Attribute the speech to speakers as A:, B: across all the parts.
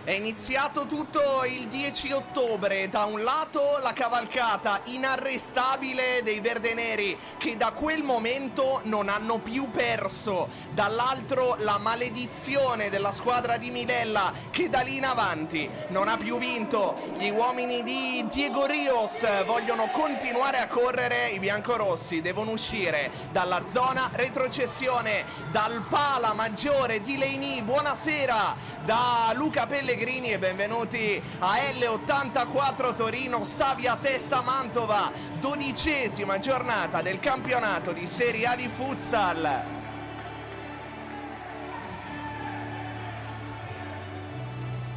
A: È iniziato tutto il 10 ottobre, da un lato la cavalcata inarrestabile dei verdeneri che da quel momento non hanno più perso, dall'altro la maledizione della squadra di Milella che da lì in avanti non ha più vinto. Gli uomini di Diego Rios vogliono continuare a correre, i biancorossi devono uscire dalla zona retrocessione, dal pala maggiore di Leini. Buonasera da Luca Pellegrini e benvenuti a L84 Torino Savia Testa Mantova, 12ª giornata del campionato di Serie A di futsal.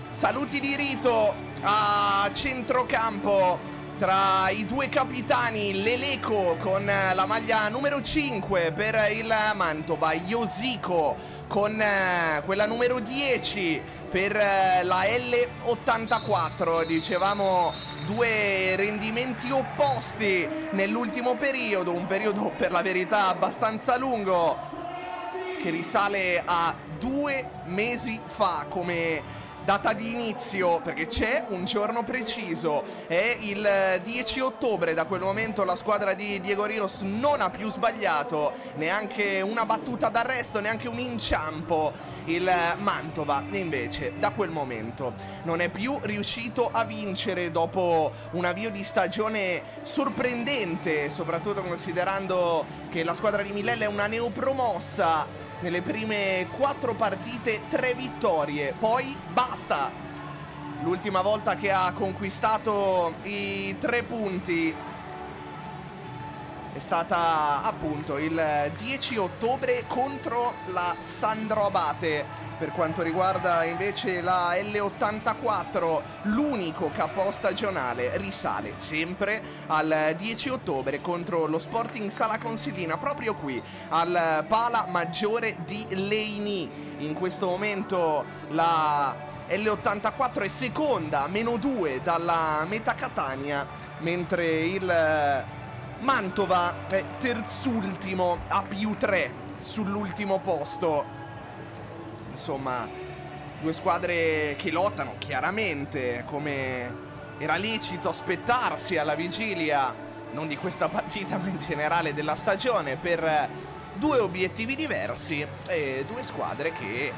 A: Saluti di rito a centrocampo tra i due capitani, Leleco con la maglia numero 5 per il Mantova, Iosico con quella numero 10 per la L84. Dicevamo due rendimenti opposti nell'ultimo periodo, un periodo per la verità abbastanza lungo che risale a 2 mesi fa come data di inizio, perché c'è un giorno preciso, è il 10 ottobre. Da quel momento la squadra di Diego Rios non ha più sbagliato neanche una battuta d'arresto, neanche un inciampo. Il Mantova invece da quel momento non è più riuscito a vincere dopo un avvio di stagione sorprendente, soprattutto considerando che la squadra di Milella è una neopromossa. Nelle prime 4 partite 3 vittorie, poi basta. L'ultima volta che ha conquistato i 3 punti è stata appunto il 10 ottobre contro la Sandro Abate. Per quanto riguarda invece la L84, l'unico KO stagionale risale sempre al 10 ottobre contro lo Sporting Sala Consilina, proprio qui al Pala Maggiore di Leini. In questo momento la L84 è seconda, -2 dalla Meta Catania, mentre il Mantova è terzultimo a +3 sull'ultimo posto. Insomma, due squadre che lottano chiaramente, come era lecito aspettarsi alla vigilia non di questa partita ma in generale della stagione, per due obiettivi diversi e due squadre che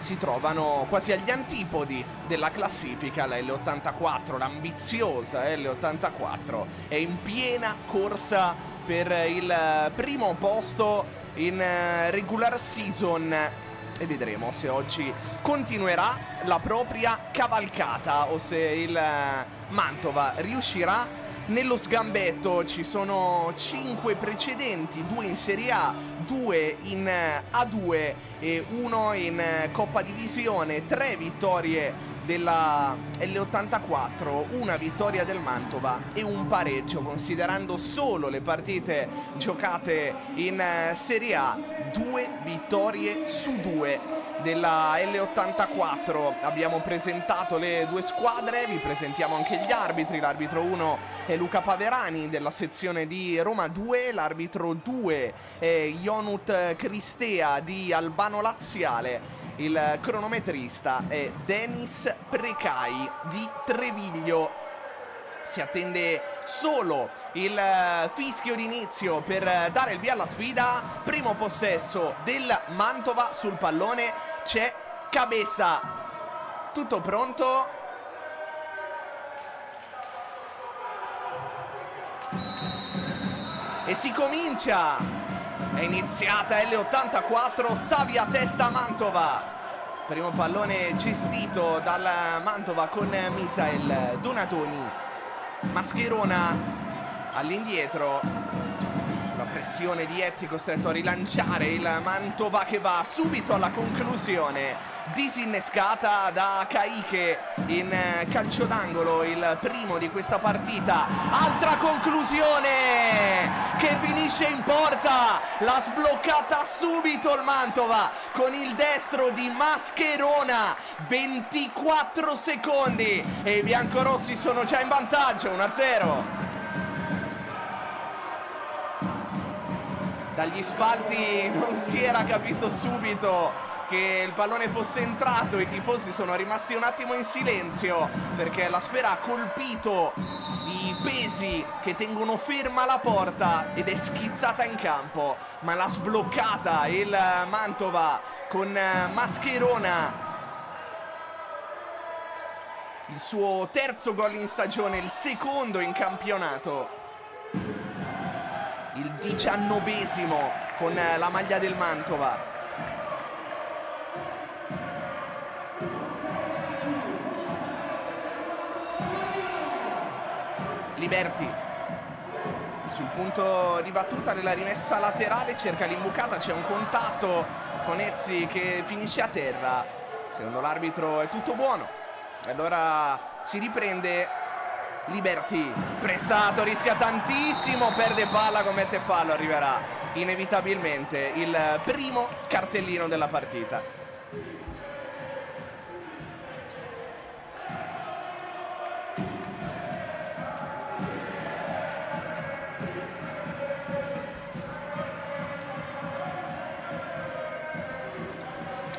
A: si trovano quasi agli antipodi della classifica. La L84, l'ambiziosa L84, è in piena corsa per il primo posto in regular season e vedremo se oggi continuerà la propria cavalcata o se il Mantova riuscirà nello sgambetto. Ci sono 5 precedenti, 2 in Serie A, 2 in A2 e 1 in Coppa Divisione, 3 vittorie della L84, una vittoria del Mantova e un pareggio, considerando solo le partite giocate in Serie A. 2 vittorie su 2 della L84. Abbiamo presentato le due squadre, vi presentiamo anche gli arbitri. L'arbitro 1 è Luca Paverani della sezione di Roma 2, l'arbitro 2 è Ionut Cristea di Albano Laziale, il cronometrista è Denis Precai di Treviglio. Si attende solo il fischio d'inizio per dare il via alla sfida. Primo possesso del Mantova, sul pallone c'è Cabeza. Tutto pronto? E si comincia! È iniziata L84 Savia Testa Mantova. Primo pallone gestito dal Mantova con Misael Donatoni. Mascherona all'indietro, sulla pressione di Ezzi, costretto a rilanciare il Mantova che va subito alla conclusione, disinnescata da Caiche in calcio d'angolo, il primo di questa partita. Altra conclusione che finisce in porta, l'ha sbloccata subito il Mantova con il destro di Mascherona, 24 secondi e i biancorossi sono già in vantaggio, 1-0. Dagli spalti non si era capito subito che il pallone fosse entrato. I tifosi sono rimasti un attimo in silenzio perché la sfera ha colpito i pesi che tengono ferma la porta ed è schizzata in campo, ma l'ha sbloccata il Mantova con Mascherona. Il suo terzo gol in stagione, il secondo in campionato, il 19esimo con la maglia del Mantova. Liberti sul punto di battuta della rimessa laterale, cerca l'imbucata, c'è un contatto con Ezzi che finisce a terra. Secondo l'arbitro è tutto buono. Ed ora si riprende Liberti, pressato, rischia tantissimo, perde palla, commette fallo, arriverà inevitabilmente il primo cartellino della partita.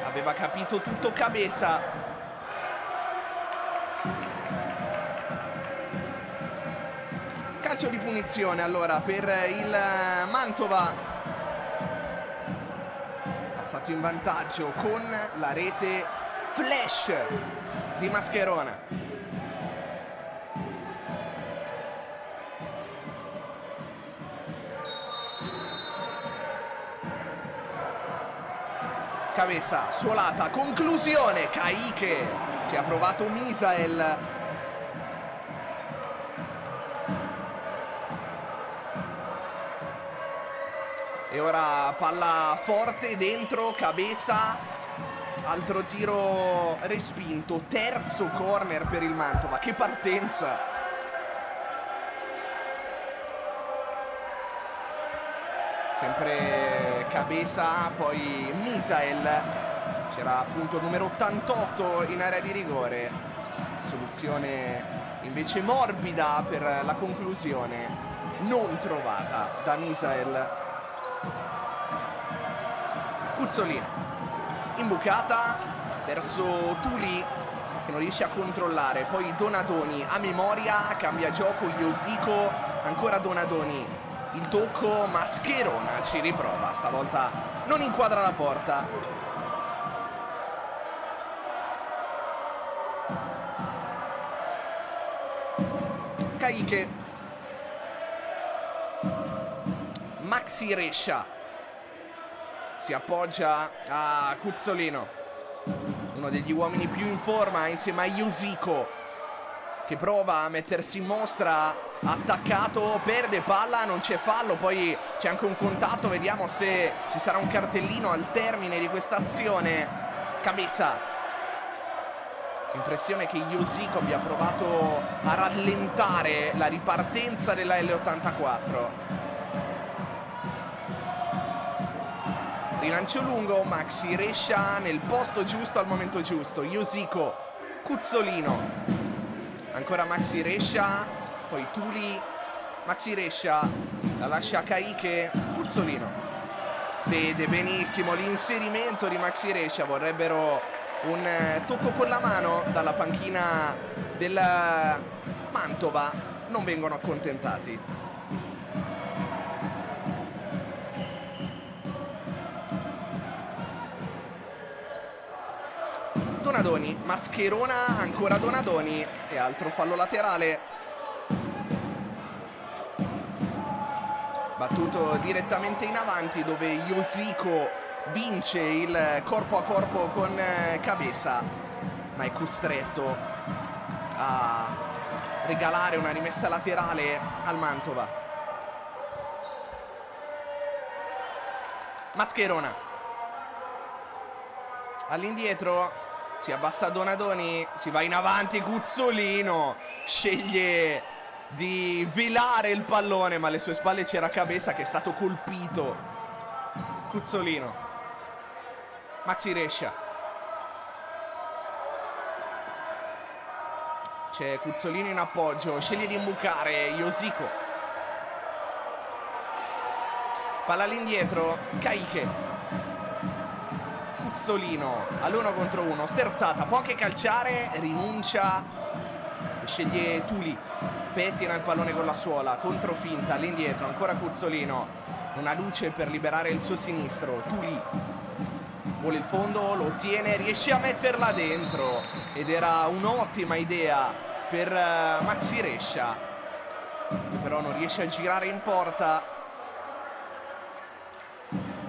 A: Aveva capito tutto Cabeza. Calcio di punizione allora per il Mantova, passato in vantaggio con la rete flash di Mascherona. Cabeza, suolata, conclusione, Kaique, ci ha provato Misael. E ora palla forte dentro, Cabeza, altro tiro respinto, terzo corner per il Mantova. Che partenza! Sempre Cabeza, poi Misael, c'era appunto numero 88 in area di rigore. Soluzione invece morbida per la conclusione, non trovata da Misael. Cuzzolino, imbucata verso Tuli che non riesce a controllare, poi Donadoni a memoria, cambia gioco Iosico, ancora Donadoni, il tocco, Mascherona ci riprova, stavolta non inquadra la porta. Kaique, Maxi Rescia si appoggia a Cuzzolino, uno degli uomini più in forma insieme a Iosico, che prova a mettersi in mostra, attaccato, perde palla, non c'è fallo, poi c'è anche un contatto, vediamo se ci sarà un cartellino al termine di questa azione. Cabeza, impressione che Iosico abbia provato a rallentare la ripartenza della L84. Rilancio lungo, Maxi Rescia nel posto giusto al momento giusto. Iosico, Cuzzolino, ancora Maxi Rescia, poi Tuli, Maxi Rescia, la lascia a Kaique, Cuzzolino. Vede benissimo l'inserimento di Maxi Rescia, vorrebbero un tocco con la mano dalla panchina del Mantova, non vengono accontentati. Donadoni, Mascherona, ancora Donadoni e altro fallo laterale. Battuto direttamente in avanti dove Iosico vince il corpo a corpo con Cabeza, ma è costretto a regalare una rimessa laterale al Mantova. Mascherona all'indietro, si abbassa Donadoni, si va in avanti Cuzzolino, sceglie di velare il pallone, ma alle sue spalle c'era Cabeza che è stato colpito. Cuzzolino, Maxi Rescia, c'è Cuzzolino in appoggio, sceglie di imbucare Iosico, palla all'indietro, Kaique, Cuzzolino all'1 contro 1, sterzata, può anche calciare, rinuncia, sceglie Tuli, pettina il pallone con la suola, controfinta, all'indietro, ancora Cuzzolino, una luce per liberare il suo sinistro, Tuli vuole il fondo, lo ottiene, riesce a metterla dentro ed era un'ottima idea per Maxi Rescia, che però non riesce a girare in porta.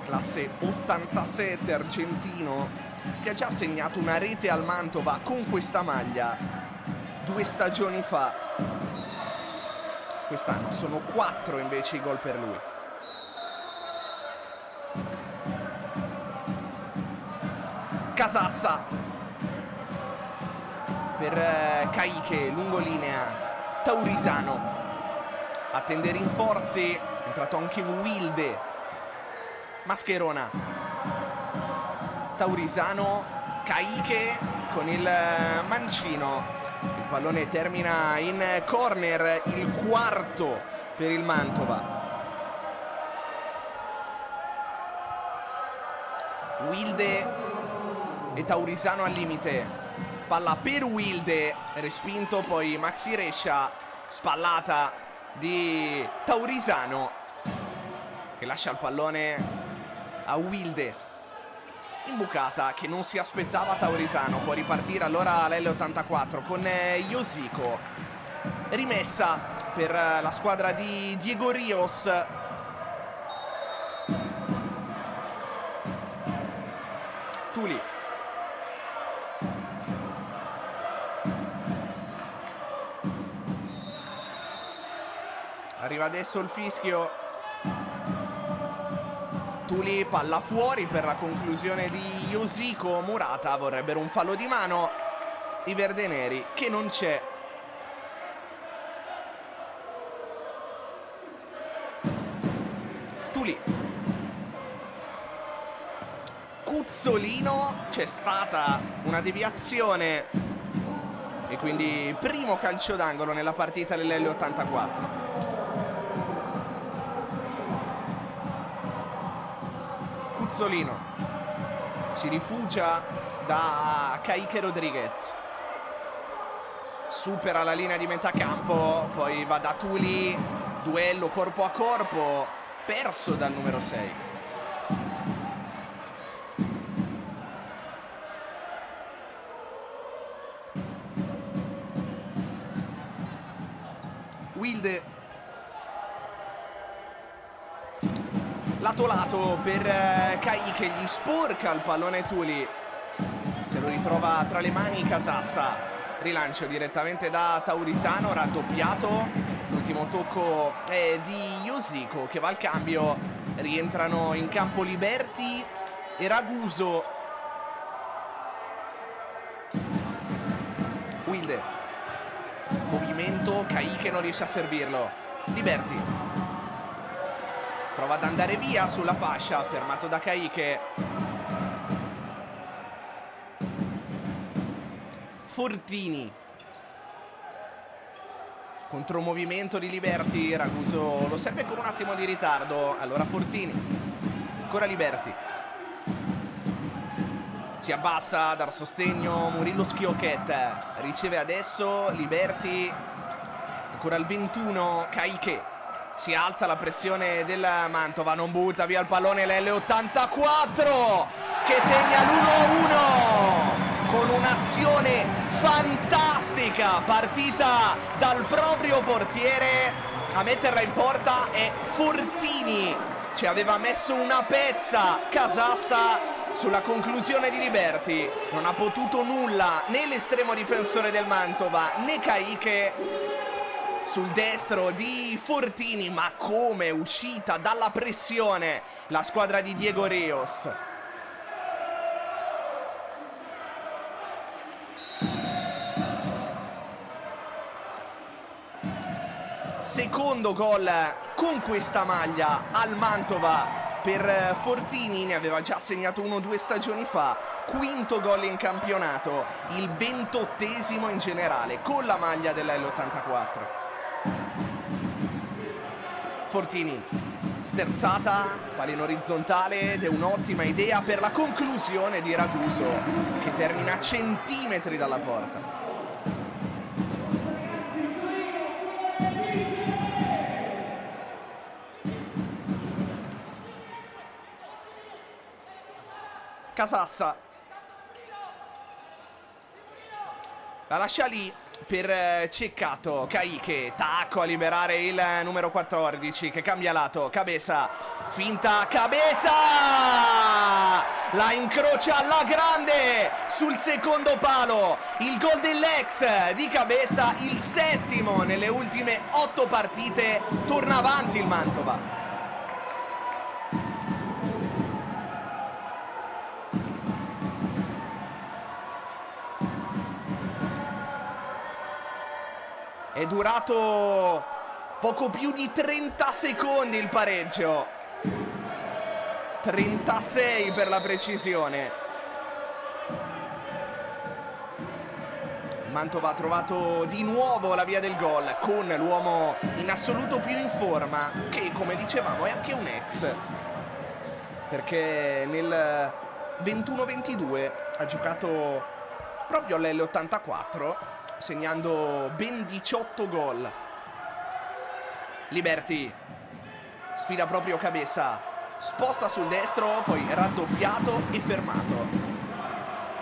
A: Classe 87 argentino, che ha già segnato una rete al Mantova con questa maglia 2 stagioni fa. Quest'anno sono 4 invece i gol per lui. Casassa per Caiche, lungolinea, Taurisano a tendere in forze, è entrato anche Wilde, Mascherona, Taurisano, Caiche con il mancino, il pallone termina in corner, il 4º per il Mantova. Wilde e Taurisano al limite, palla per Wilde, respinto, poi Maxi Rescia, spallata di Taurisano che lascia il pallone a Wilde, imbucata che non si aspettava Taurisano. Può ripartire allora l'L84 con Josico, rimessa per la squadra di Diego Rios. Tuli, arriva adesso il fischio. Tuli, palla fuori per la conclusione di Josico. Murata vorrebbero un fallo di mano, i verdeneri, che non c'è. Tuli, Cuzzolino, c'è stata una deviazione e quindi primo calcio d'angolo nella partita dell'L84. Cuzzolino si rifugia da Caique Rodriguez, supera la linea di metà campo, poi va da Tuli, duello corpo a corpo, perso dal numero 6. Wilde, lato lato per Caique, gli sporca il pallone Tuli, se lo ritrova tra le mani Casassa, rilancio direttamente da Taurisano, raddoppiato, l'ultimo tocco è di Josico che va al cambio, rientrano in campo Liberti e Raguso. Wilde, movimento, Caique non riesce a servirlo, Liberti prova ad andare via sulla fascia, fermato da Caique. Fortini, contromovimento di Liberti, Raguso lo serve con un attimo di ritardo, allora Fortini, ancora Liberti, si abbassa a dar sostegno Murillo Schiocchet, riceve adesso Liberti, ancora il 21 Caique. Si alza la pressione del Mantova, non butta via il pallone l'L84 che segna l'1-1 con un'azione fantastica partita dal proprio portiere. A metterla in porta è Fortini, ci aveva messo una pezza Casassa sulla conclusione di Liberti, non ha potuto nulla né l'estremo difensore del Mantova né Caique sul destro di Fortini, ma come è uscita dalla pressione la squadra di Diego Rios. Secondo gol con questa maglia al Mantova per Fortini, ne aveva già segnato uno 2 stagioni fa, quinto gol in campionato, il 28esimo in generale con la maglia della L84. Fortini sterzata, pallino orizzontale ed è un'ottima idea per la conclusione di Raguso, che termina a centimetri dalla porta. Casassa la lascia lì per Ceccato. Caicche, tacco a liberare il numero 14 che cambia lato. Cabeza, finta Cabeza, la incrocia alla grande sul secondo palo. Il gol dell'ex di Cabeza, il 7° nelle ultime 8 partite. Torna avanti il Mantova. È durato poco più di 30 secondi il pareggio. 36 per la precisione. Mantova ha trovato di nuovo la via del gol con l'uomo in assoluto più in forma, che come dicevamo è anche un ex, perché nel 21-22 ha giocato proprio all'L84, segnando ben 18 gol. Liberty sfida proprio Cabeza, sposta sul destro, poi raddoppiato e fermato.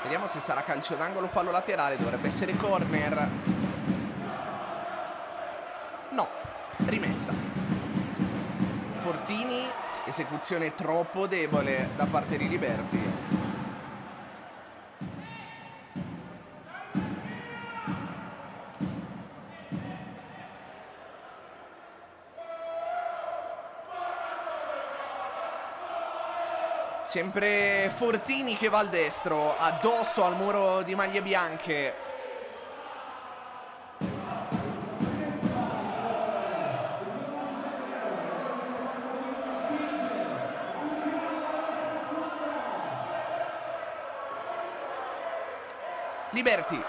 A: Vediamo se sarà calcio d'angolo, fallo laterale, dovrebbe essere corner. No, rimessa. Fortini, esecuzione troppo debole da parte di Liberty. Sempre Fortini che va al destro, addosso al muro di maglie bianche. Liberty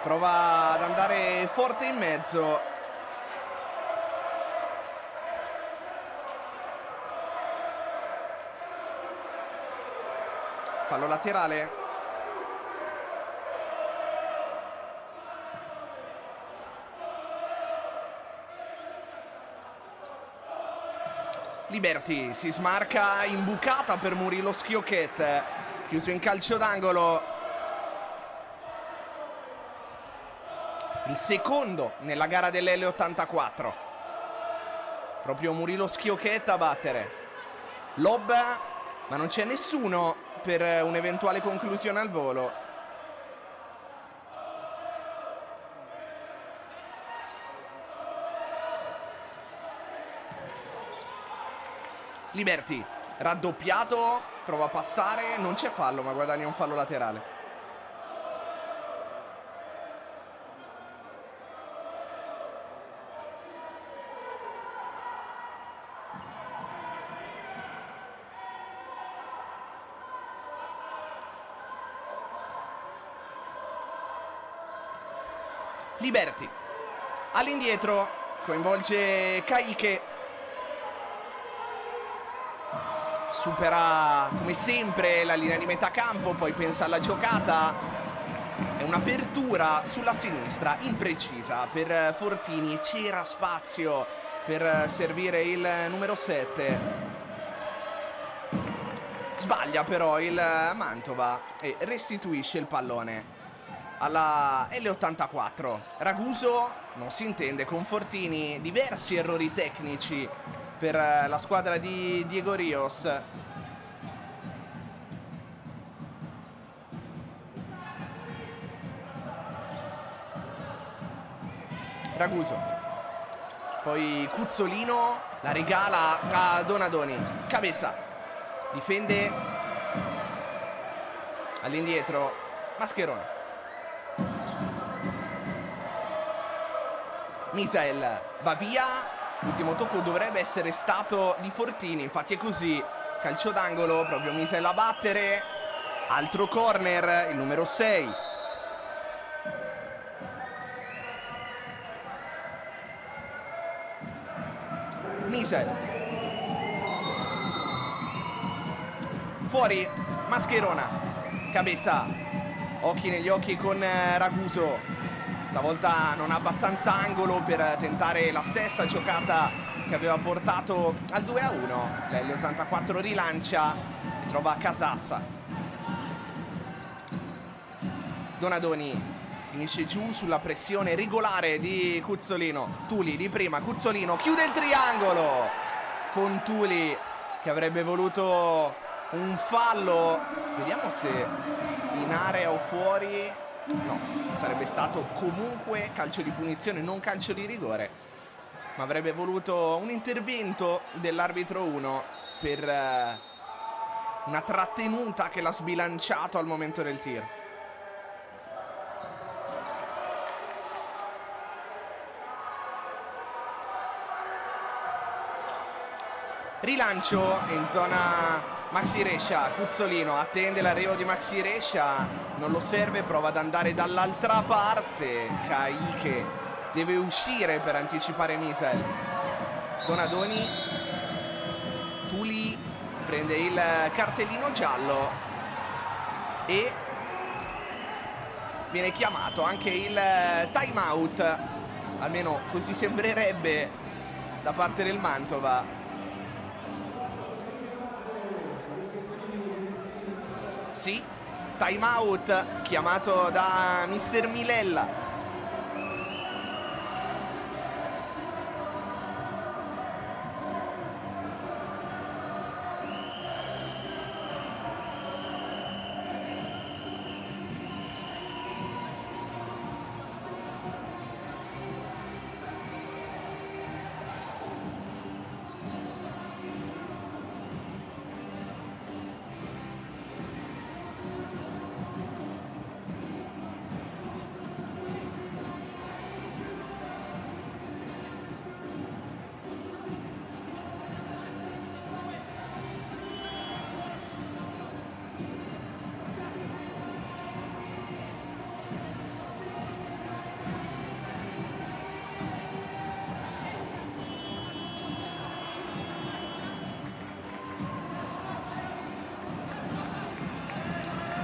A: prova ad andare forte in mezzo. Fallo laterale. Liberty si smarca, imbucata per Murilo Schiocchet, chiuso in calcio d'angolo. Il secondo nella gara dell'L84. Proprio Murilo Schiocchet a battere. Lob, ma non c'è nessuno per un'eventuale conclusione al volo. Liberty raddoppiato, prova a passare, non c'è fallo ma guadagna un fallo laterale. Liberty all'indietro, coinvolge Caicche, supera come sempre la linea di metà campo, poi pensa alla giocata. È un'apertura sulla sinistra imprecisa per Fortini, c'era spazio per servire il numero 7. Sbaglia però il Mantova e restituisce il pallone alla L84. Raguso non si intende con Fortini, diversi errori tecnici per la squadra di Diego Rios. Raguso, poi Cuzzolino la regala a Donadoni. Cabeza difende all'indietro, Mascherone. Misael va via, l'ultimo tocco dovrebbe essere stato di Fortini, infatti è così, calcio d'angolo, proprio Misael a battere, altro corner, il numero 6. Misel. Fuori Mascherona. Cabeza. Occhi negli occhi con Raguso. Stavolta non ha abbastanza angolo per tentare la stessa giocata che aveva portato al 2-1. L'84 rilancia e trova Casassa. Donadoni finisce giù sulla pressione regolare di Cuzzolino. Tuli di prima, Cuzzolino chiude il triangolo con Tuli che avrebbe voluto un fallo. Vediamo se in area o fuori. No, sarebbe stato comunque calcio di punizione, non calcio di rigore, ma avrebbe voluto un intervento dell'arbitro 1 per una trattenuta che l'ha sbilanciato al momento del tiro. Rilancio in zona Maxi Rescia. Cuzzolino attende l'arrivo di Maxi Rescia, non lo serve, prova ad andare dall'altra parte. Caicche deve uscire per anticipare Misel. Donadoni. Tuli prende il cartellino giallo e viene chiamato anche il time out, almeno così sembrerebbe da parte del Mantova. Sì, time out chiamato da mister Milella.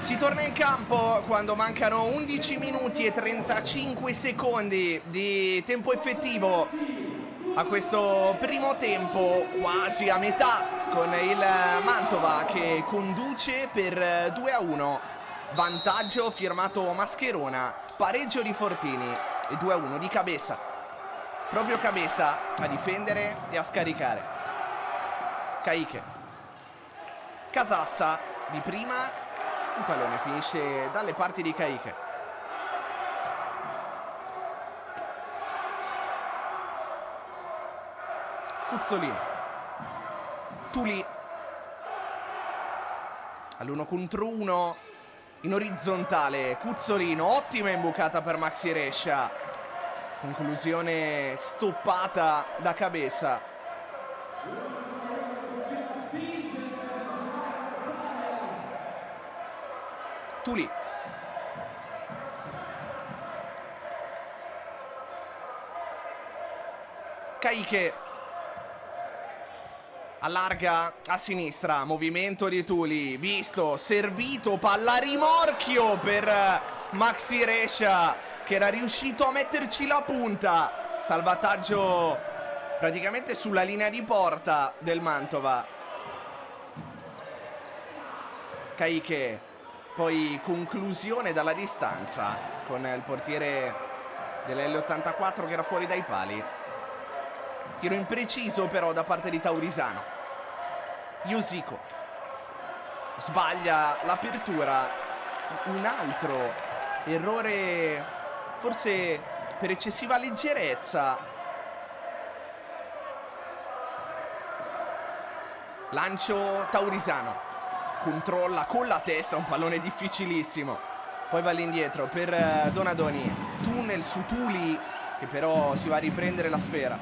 A: Si torna in campo quando mancano 11 minuti e 35 secondi di tempo effettivo a questo primo tempo, quasi a metà, con il Mantova che conduce per 2-1. Vantaggio firmato Mascherona, pareggio di Fortini e 2-1 di Cabeza. Proprio Cabeza a difendere e a scaricare. Caicche. Casassa di prima. Il pallone finisce dalle parti di Caicche. Cuzzolino. Tuli. All'1 contro 1 in orizzontale. Cuzzolino, ottima imbucata per Maxi Rescia. Conclusione stoppata da Cabeza. Tuli. Caicche allarga a sinistra, movimento di Tuli, visto, servito, palla a rimorchio per Maxi Rescia che era riuscito a metterci la punta. Salvataggio praticamente sulla linea di porta del Mantova. Caicche. Poi conclusione dalla distanza con il portiere dell'L84 che era fuori dai pali. Tiro impreciso però da parte di Taurisano. Iosico sbaglia l'apertura. Un altro errore forse per eccessiva leggerezza. Lancio Taurisano. Controlla con la testa un pallone difficilissimo. Poi va all'indietro per Donadoni. Tunnel su Tuli che però si va a riprendere la sfera.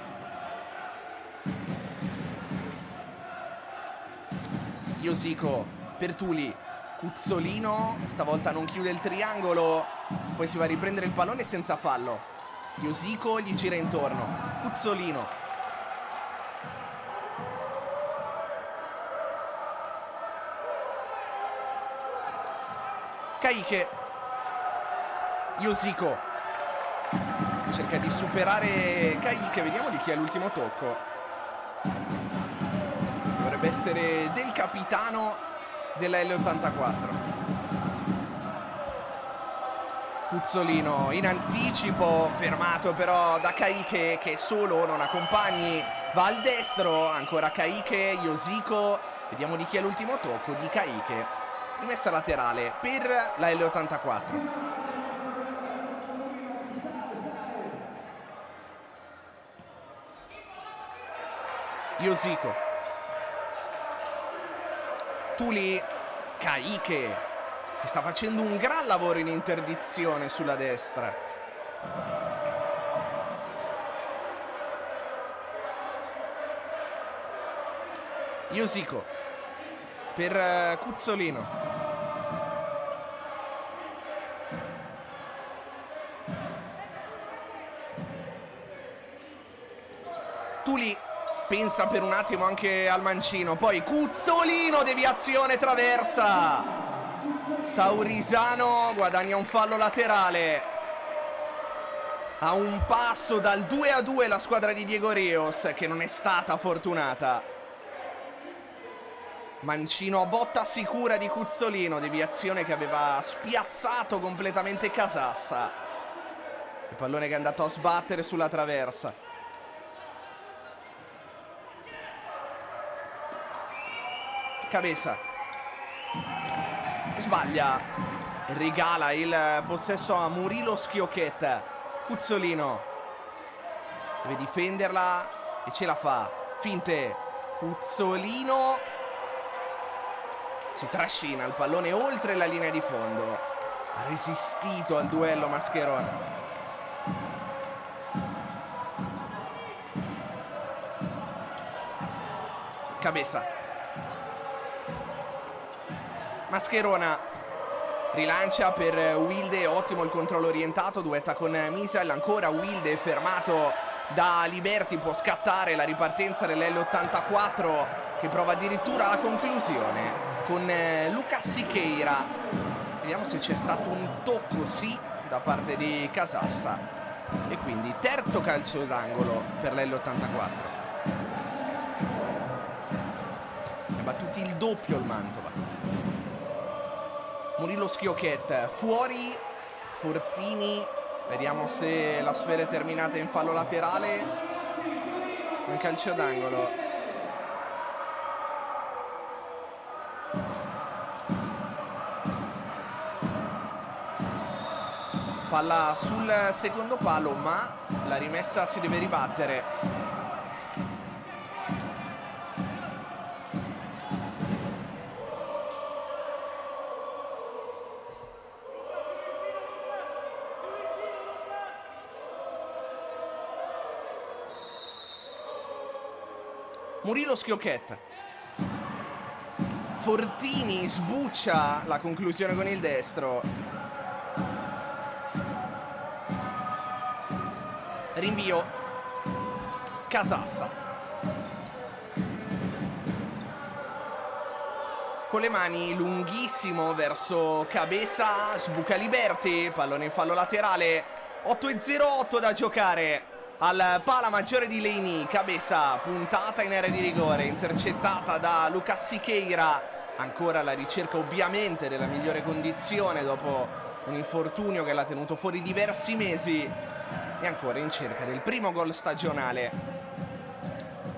A: Iosico per Tuli. Cuzzolino stavolta non chiude il triangolo. Poi si va a riprendere il pallone senza fallo. Iosico gli gira intorno. Cuzzolino. Kayike. Yosiko cerca di superare Kayike. Vediamo di chi è l'ultimo tocco. Dovrebbe essere del capitano della L84. Cuzzolino in anticipo, fermato però da Kayike, che solo, non ha compagni, va al destro. Ancora Kayike, Yosiko. Vediamo di chi è l'ultimo tocco. Di Kayike. Rimessa laterale per la L84. Yosiko. Tuli. Kayike, che sta facendo un gran lavoro in interdizione sulla destra. Yosiko per Cuzzolino. Tuli pensa per un attimo anche al mancino, poi Cuzzolino, deviazione, traversa. Taurisano guadagna un fallo laterale. A un passo dal 2-2 la squadra di Diego Rios, che non è stata fortunata. Mancino a botta sicura di Cuzzolino, deviazione che aveva spiazzato completamente Casassa. Il pallone che è andato a sbattere sulla traversa. Cabeza sbaglia, regala il possesso a Murilo Schiocchet. Cuzzolino deve difenderla e ce la fa. Finte. Cuzzolino si trascina il pallone oltre la linea di fondo. Ha resistito al duello Mascheroni. Cabeza. Mascherona rilancia per Wilde, ottimo il controllo orientato, duetta con Misal. Ancora Wilde fermato da Liberti, può scattare la ripartenza dell'L84 che prova addirittura la conclusione con Lucas Siqueira. Vediamo se c'è stato un tocco, sì, da parte di Casassa, e quindi terzo calcio d'angolo per l'L84. Ha battuti il doppio il Mantova. Murilo Schiocchet fuori. Fortini, vediamo se la sfera è terminata in fallo laterale. Un calcio d'angolo. Palla sul secondo palo, ma la rimessa si deve ribattere. Murilo Schiocchet. Fortini sbuccia la conclusione con il destro. Rinvio. Casassa. Con le mani lunghissimo verso Cabeza, sbuca Liberti, pallone in fallo laterale. 8:08 da giocare al pala maggiore di Leini. Cabeza, puntata in area di rigore, intercettata da Lucas Siqueira. Ancora la ricerca ovviamente della migliore condizione dopo un infortunio che l'ha tenuto fuori diversi mesi, e ancora in cerca del primo gol stagionale.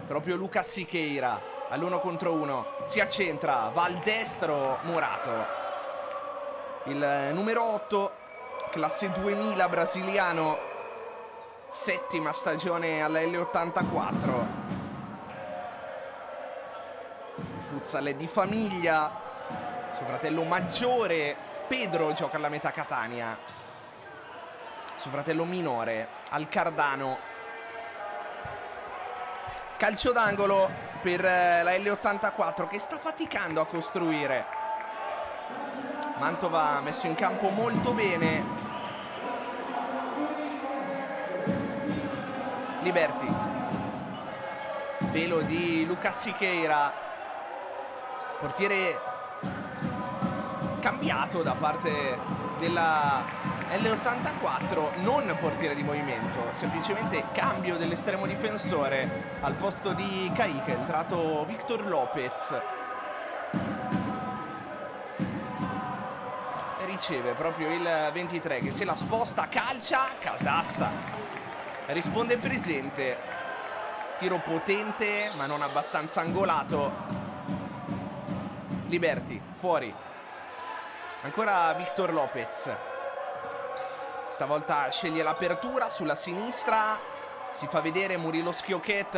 A: Proprio Lucas Siqueira all'1 contro 1 si accentra, va al destro Morato, il numero 8, classe 2000 brasiliano, settima stagione alla L84. Il futsal è di famiglia. Suo fratello maggiore Pedro gioca alla Metà Catania, suo fratello minore al Cardano. Calcio d'angolo per la L84 che sta faticando a costruire. Mantova messo in campo molto bene. Liberti, pelo di Lucas Siqueira, portiere cambiato da parte della L84, non portiere di movimento, semplicemente cambio dell'estremo difensore. Al posto di Kayike è entrato Victor Lopez. E riceve proprio il 23 che se la sposta, calcia, Casassa risponde presente. Tiro potente ma non abbastanza angolato. Liberty fuori, ancora Victor Lopez. Stavolta sceglie l'apertura sulla sinistra, si fa vedere Murilo Schiochet,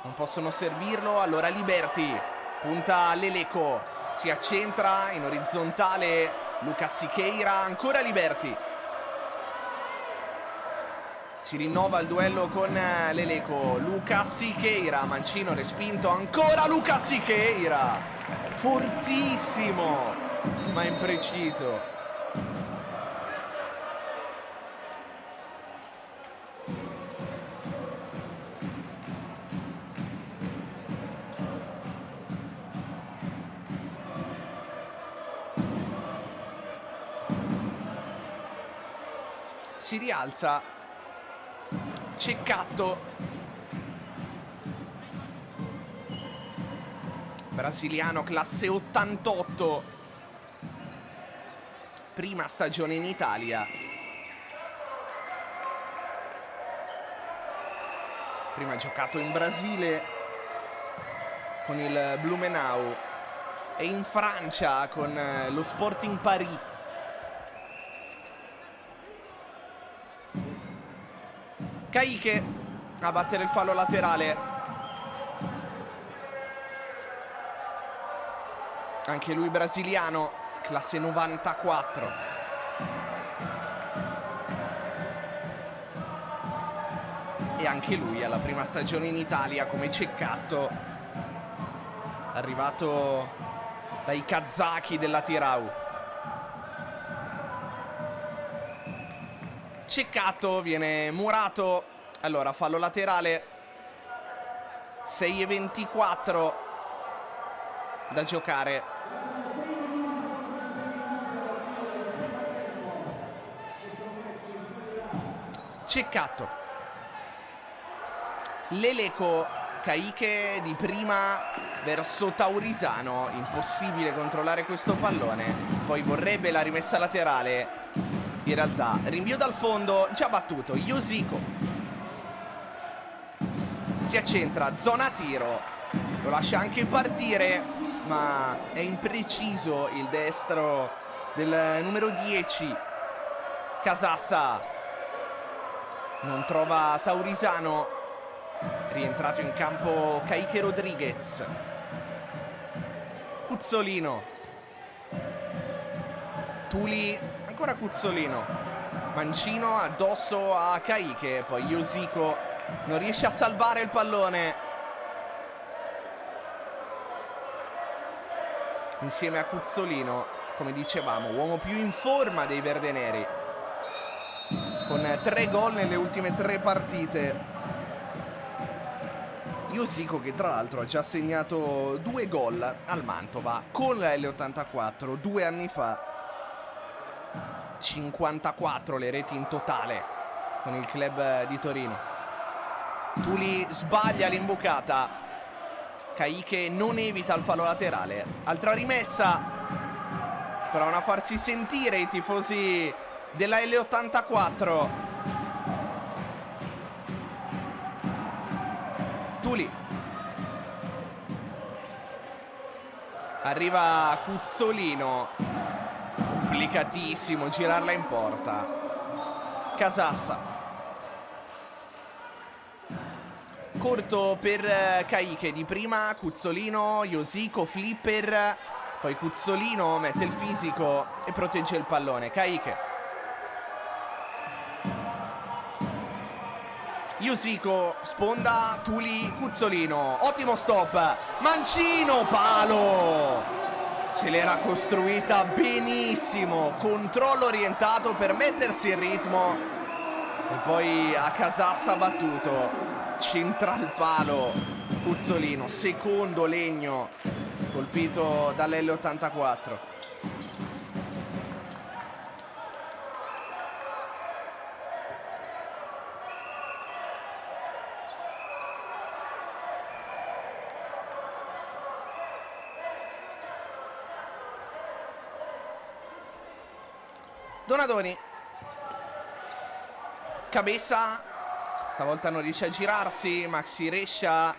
A: non possono servirlo, allora Liberty, punta Leleco, si accentra in orizzontale Lucas Siqueira, ancora Liberty. Si rinnova il duello con Leleco, Lucas Siqueira, Mancino respinto, ancora Lucas Siqueira, fortissimo ma impreciso. Si rialza Ceccato, brasiliano, classe 88, prima stagione in Italia, prima ha giocato in Brasile con il Blumenau e in Francia con lo Sporting Paris. Kayike a battere il fallo laterale. Anche lui brasiliano, classe 94. E anche lui alla prima stagione in Italia come Ceccato, arrivato dai kazaki della Tirau. Ceccato, viene murato, allora fallo laterale, 6:24 da giocare. Ceccato, Leleco, Kayike di prima verso Taurisano, impossibile controllare questo pallone, poi vorrebbe la rimessa laterale. In realtà rinvio dal fondo, già battuto, Josico si accentra, zona tiro, lo lascia anche partire ma è impreciso il destro del numero 10. Casassa non trova Taurisano, rientrato in campo Kayike Rodriguez. Cuzzolino, Tuli, ancora Cuzzolino, Mancino addosso a Kayike, poi Josico non riesce a salvare il pallone. Insieme a Cuzzolino, come dicevamo, uomo più in forma dei verdeneri, con 3 gol nelle ultime 3 partite. Josico che tra l'altro ha già segnato 2 gol al Mantova con la L84 2 anni fa. 54 le reti in totale con il club di Torino. Tuli sbaglia l'imbucata, Kayike non evita il fallo laterale. Altra rimessa, provano a farsi sentire i tifosi della L84. Tuli, arriva Cuzzolino, complicatissimo girarla in porta. Casassa, corto per Kayike di prima, Cuzzolino, Josico, flipper, poi Cuzzolino mette il fisico e protegge il pallone. Kayike, Josico, sponda, Tuli, Cuzzolino, ottimo stop, Mancino, palo! Se l'era costruita benissimo, controllo orientato per mettersi in ritmo e poi a Casassa battuto, centra il palo Cuzzolino, secondo legno colpito dall'L84. Donadoni. Cabeza. Stavolta non riesce a girarsi. Maxi Rescia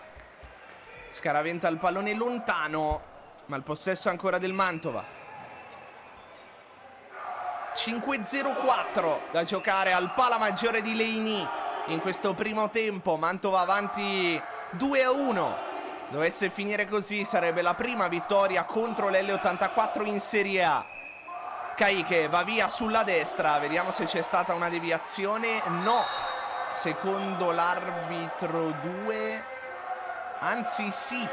A: scaraventa il pallone lontano, ma il possesso ancora del Mantova. 5-0-4 da giocare al Pala Maggiore di Leini in questo primo tempo. Mantova avanti 2-1. Dovesse finire così sarebbe la prima vittoria contro l'L84 in Serie A. Caiche va via sulla destra, vediamo se c'è stata una deviazione. No, secondo l'arbitro 2, anzi sì,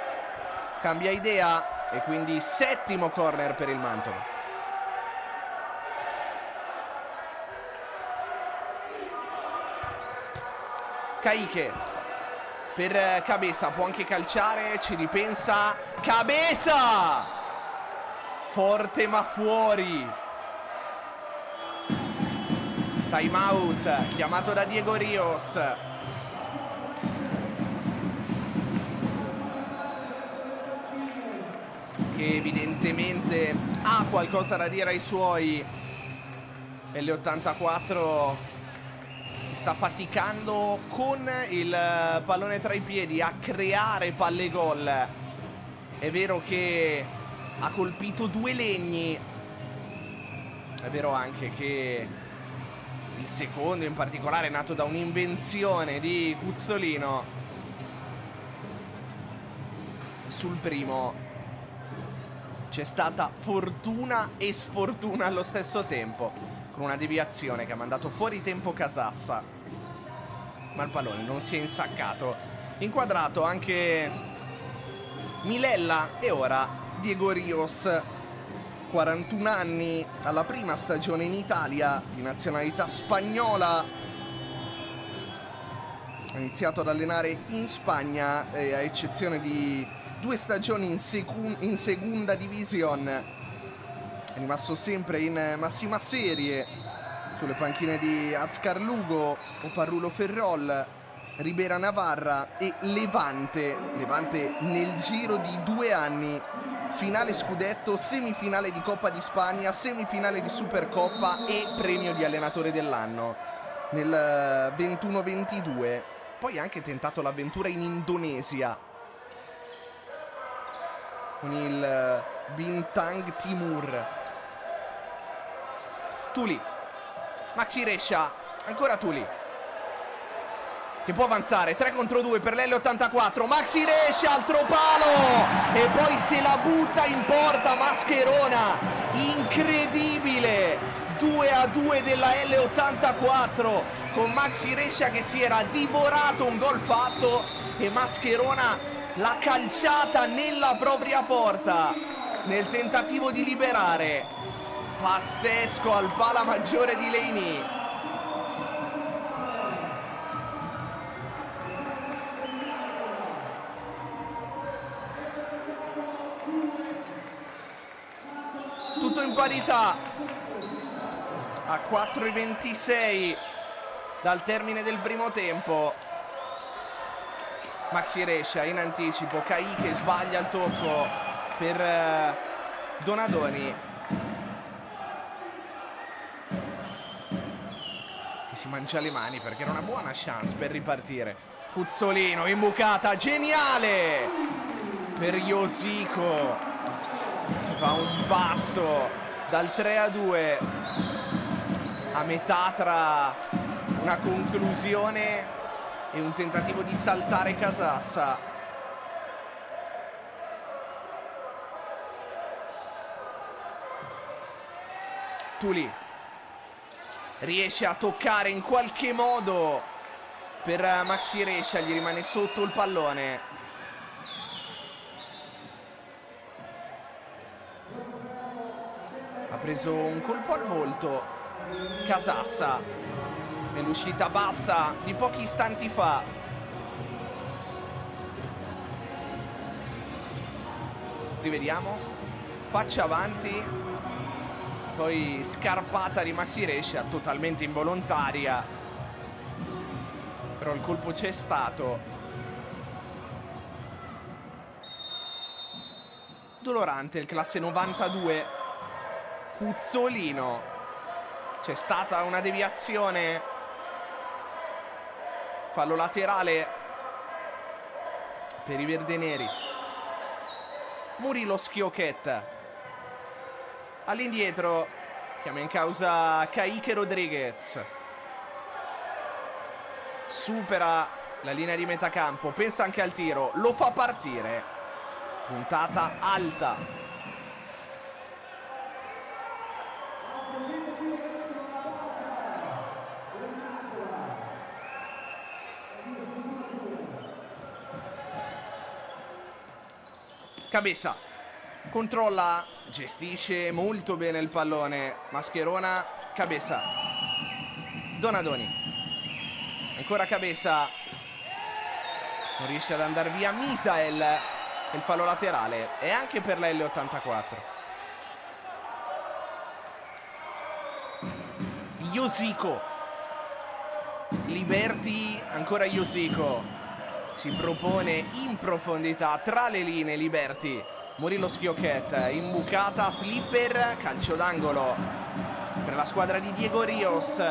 A: cambia idea e quindi settimo corner per il Mantova. Caiche per Cabeza, può anche calciare, ci ripensa Cabeza, forte ma fuori. Time out chiamato da Diego Rios. Che evidentemente ha qualcosa da dire ai suoi. L84 sta faticando con il pallone tra i piedi a creare palle gol. È vero che ha colpito 2 legni. È vero anche che il secondo in particolare è nato da un'invenzione di Cuzzolino. Sul primo c'è stata fortuna e sfortuna allo stesso tempo, con una deviazione che ha mandato fuori tempo Casassa, ma il pallone non si è insaccato. Inquadrato anche Milella e ora Diego Rios, 41 anni, alla prima stagione in Italia, di nazionalità spagnola. Ha iniziato ad allenare in Spagna, a eccezione di 2 stagioni in seconda division. È rimasto sempre in massima serie, sulle panchine di Azcar Lugo, Oparrulo Ferrol, Ribera Navarra e Levante. Levante nel giro di 2 anni. Finale scudetto, semifinale di Coppa di Spagna, semifinale di Supercoppa e premio di allenatore dell'anno nel 21-22. Poi ha anche tentato l'avventura in Indonesia con il Bintang Timur. Tuli, Maxi Rescia, ancora Tuli, che può avanzare, 3 contro 2 per l'L84, Maxi Rescia, altro palo, e poi se la butta in porta Mascherona, incredibile, 2-2 della L84, con Maxi Rescia che si era divorato un gol fatto e Mascherona l'ha calciata nella propria porta, nel tentativo di liberare. Pazzesco al Pala Maggiore di Leini. Tutto in parità a 4:26 dal termine del primo tempo. Maxi Rescia in anticipo, Caiche sbaglia il tocco per Donadoni, che si mangia le mani perché era una buona chance per ripartire. Cuzzolino, imbucata geniale per Josico, che fa un passo dal 3-2 a metà tra una conclusione e un tentativo di saltare Casassa. Tuli riesce a toccare in qualche modo per Maxi Rescia, gli rimane sotto il pallone. Ha preso un colpo al volto Casassa nell'uscita bassa di pochi istanti fa. Rivediamo, faccia avanti, poi scarpata di Maxi Rescia, totalmente involontaria, però il colpo c'è stato. Dolorante il classe 92, Cuzzolino. C'è stata una deviazione. Fallo laterale per i verdeneri. Murilo Schioquet. All'indietro chiama in causa Kaique Rodriguez. Supera la linea di metà campo, pensa anche al tiro, lo fa partire. Puntata alta. Cabeza controlla, gestisce molto bene il pallone. Mascherona, Cabeza. Donadoni. Ancora Cabeza. Non riesce ad andare via Misael. Il fallo laterale è anche per la L84. Josico. Liberti, ancora Josico. Si propone in profondità tra le linee Liberti. Murilo Schioquet, imbucata, flipper, calcio d'angolo per la squadra di Diego Rios.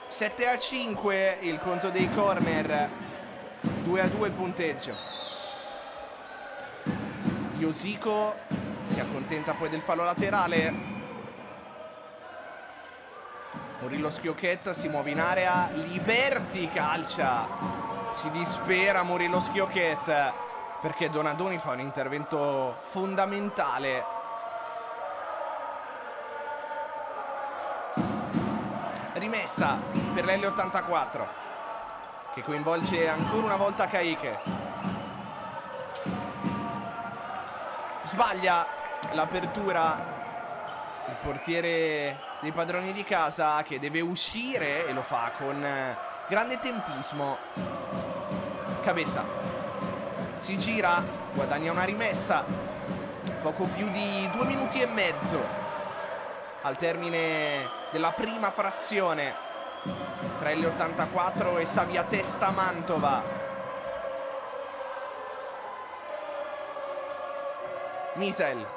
A: Sette a 5 il conto dei corner, 2-2 il punteggio. Josico si accontenta poi del fallo laterale. Murilo Schioquet si muove in area, Liberti calcia, si dispera Murilo Schioquet perché Donadoni fa un intervento fondamentale. Rimessa per l'L84 che coinvolge ancora una volta Kaique. Sbaglia l'apertura il portiere dei padroni di casa, che deve uscire e lo fa con grande tempismo. Cabeza si gira, guadagna una rimessa. Poco più di 2 minuti e mezzo al termine della prima frazione tra L84 e Savia Testa Mantova. Misael.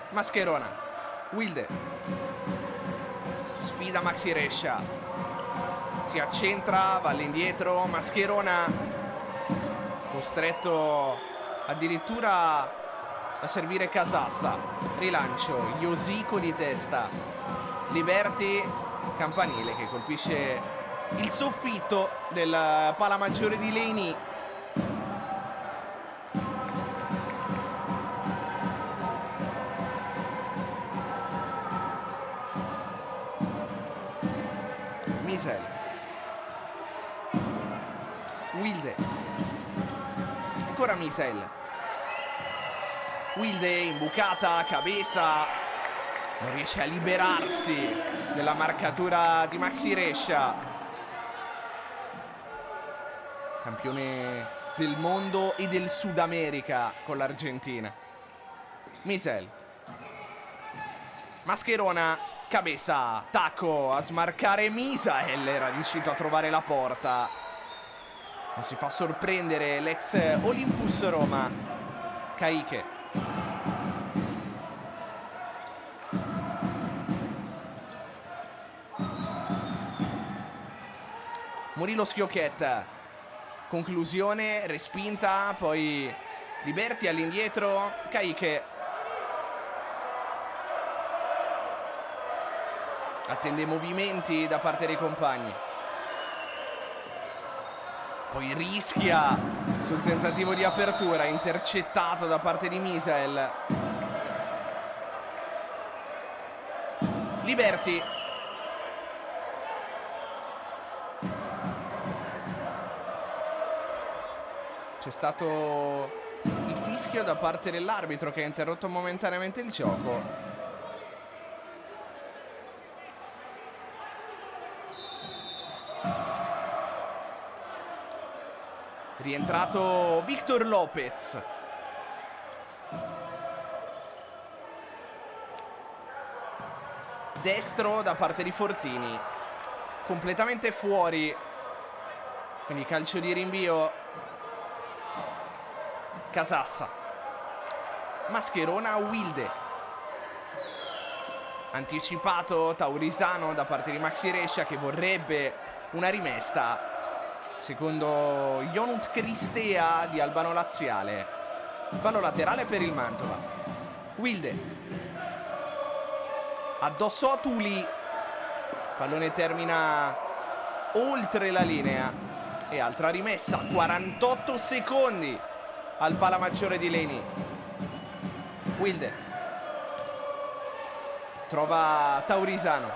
A: Mascherona. Wilde. Sfida Maxi Rescia. Si accentra, va all'indietro. Mascherona costretto addirittura a servire Casassa. Rilancio. Josico di testa. Liberti. Campanile che colpisce il soffitto del pala maggiore di Leni. Misael. Wilde. Ancora Misael. Wilde imbucata, Cabeza non riesce a liberarsi della marcatura di Maxi Rescia, campione del mondo e del Sud America con l'Argentina. Misael. Mascherona. Cabeza, tacco a smarcare Misael, era riuscito a trovare la porta. Non si fa sorprendere l'ex Olympus Roma. Kaique. Murilo Schioquet. Conclusione, respinta, poi Liberti all'indietro, Kaique. Attende movimenti da parte dei compagni. Poi rischia sul tentativo di apertura, intercettato da parte di Misael. Liberti. C'è stato il fischio da parte dell'arbitro che ha interrotto momentaneamente il gioco. Rientrato Victor Lopez. Destro da parte di Fortini. Completamente fuori. Quindi calcio di rinvio. Casassa. Mascherona, Wilde. Anticipato Taurisano da parte di Maxi Rescia, che vorrebbe una rimessa. Secondo Ionut Cristea di Albano Laziale, fallo laterale per il Mantova. Wilde addosso a Tuli, pallone termina oltre la linea e altra rimessa. 48 secondi al Palamaggiore di Leni. Wilde trova Taurisano,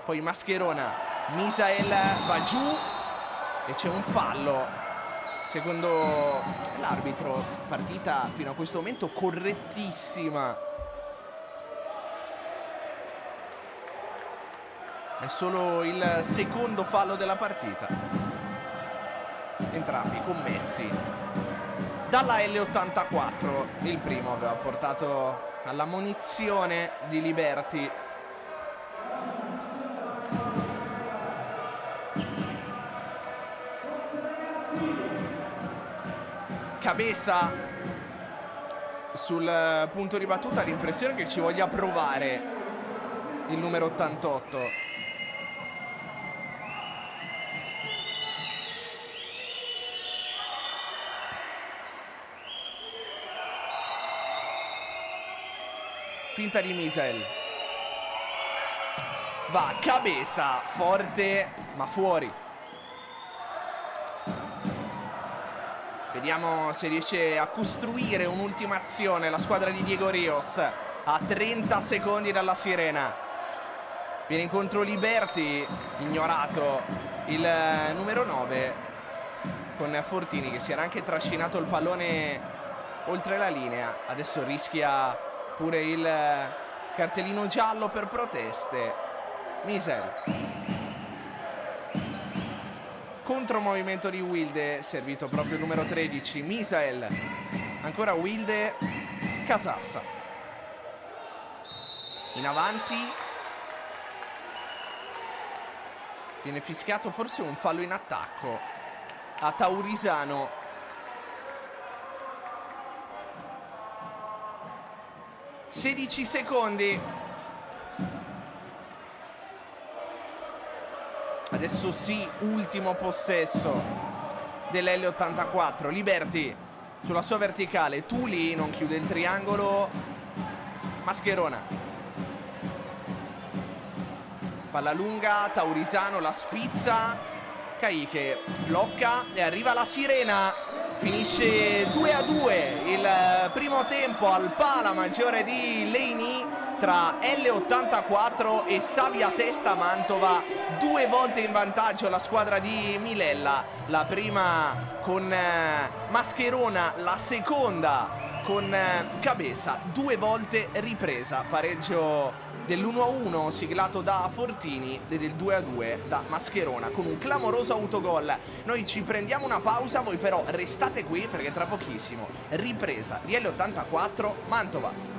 A: poi Mascherona, Misael va giù e c'è un fallo. Secondo l'arbitro, partita fino a questo momento correttissima. È solo il secondo fallo della partita, entrambi commessi dalla L84. Il primo aveva portato alla munizione di Liberti. Cabeza sul punto di battuta, l'impressione che ci voglia provare il numero 88. Finta di Misael, va Cabeza, forte ma fuori. Vediamo se riesce a costruire un'ultima azione la squadra di Diego Rios a 30 secondi dalla sirena. Viene incontro Liberti, ignorato il numero 9 con Fortini, che si era anche trascinato il pallone oltre la linea. Adesso rischia pure il cartellino giallo per proteste. Misael, contromovimento di Wilde, servito proprio il numero 13. Misael, ancora Wilde, Casassa in avanti, viene fischiato forse un fallo in attacco a Taurisano. (16 secondi). Adesso sì, ultimo possesso dell'L84. Liberti sulla sua verticale, Tuli non chiude il triangolo. Mascherona, palla lunga, Taurisano la spizza, Caiche blocca e arriva la sirena. Finisce 2-2 il primo tempo al Palamaggiore di Leni tra L84 e Savia Testa Mantova. 2 volte in vantaggio la squadra di Milella, la prima con Mascherona, la seconda con Cabeza, 2 volte ripresa. Pareggio dell'1-1 siglato da Fortini e del 2-2 da Mascherona con un clamoroso autogol. Noi ci prendiamo una pausa, voi però restate qui perché tra pochissimo ripresa di L84 Mantova.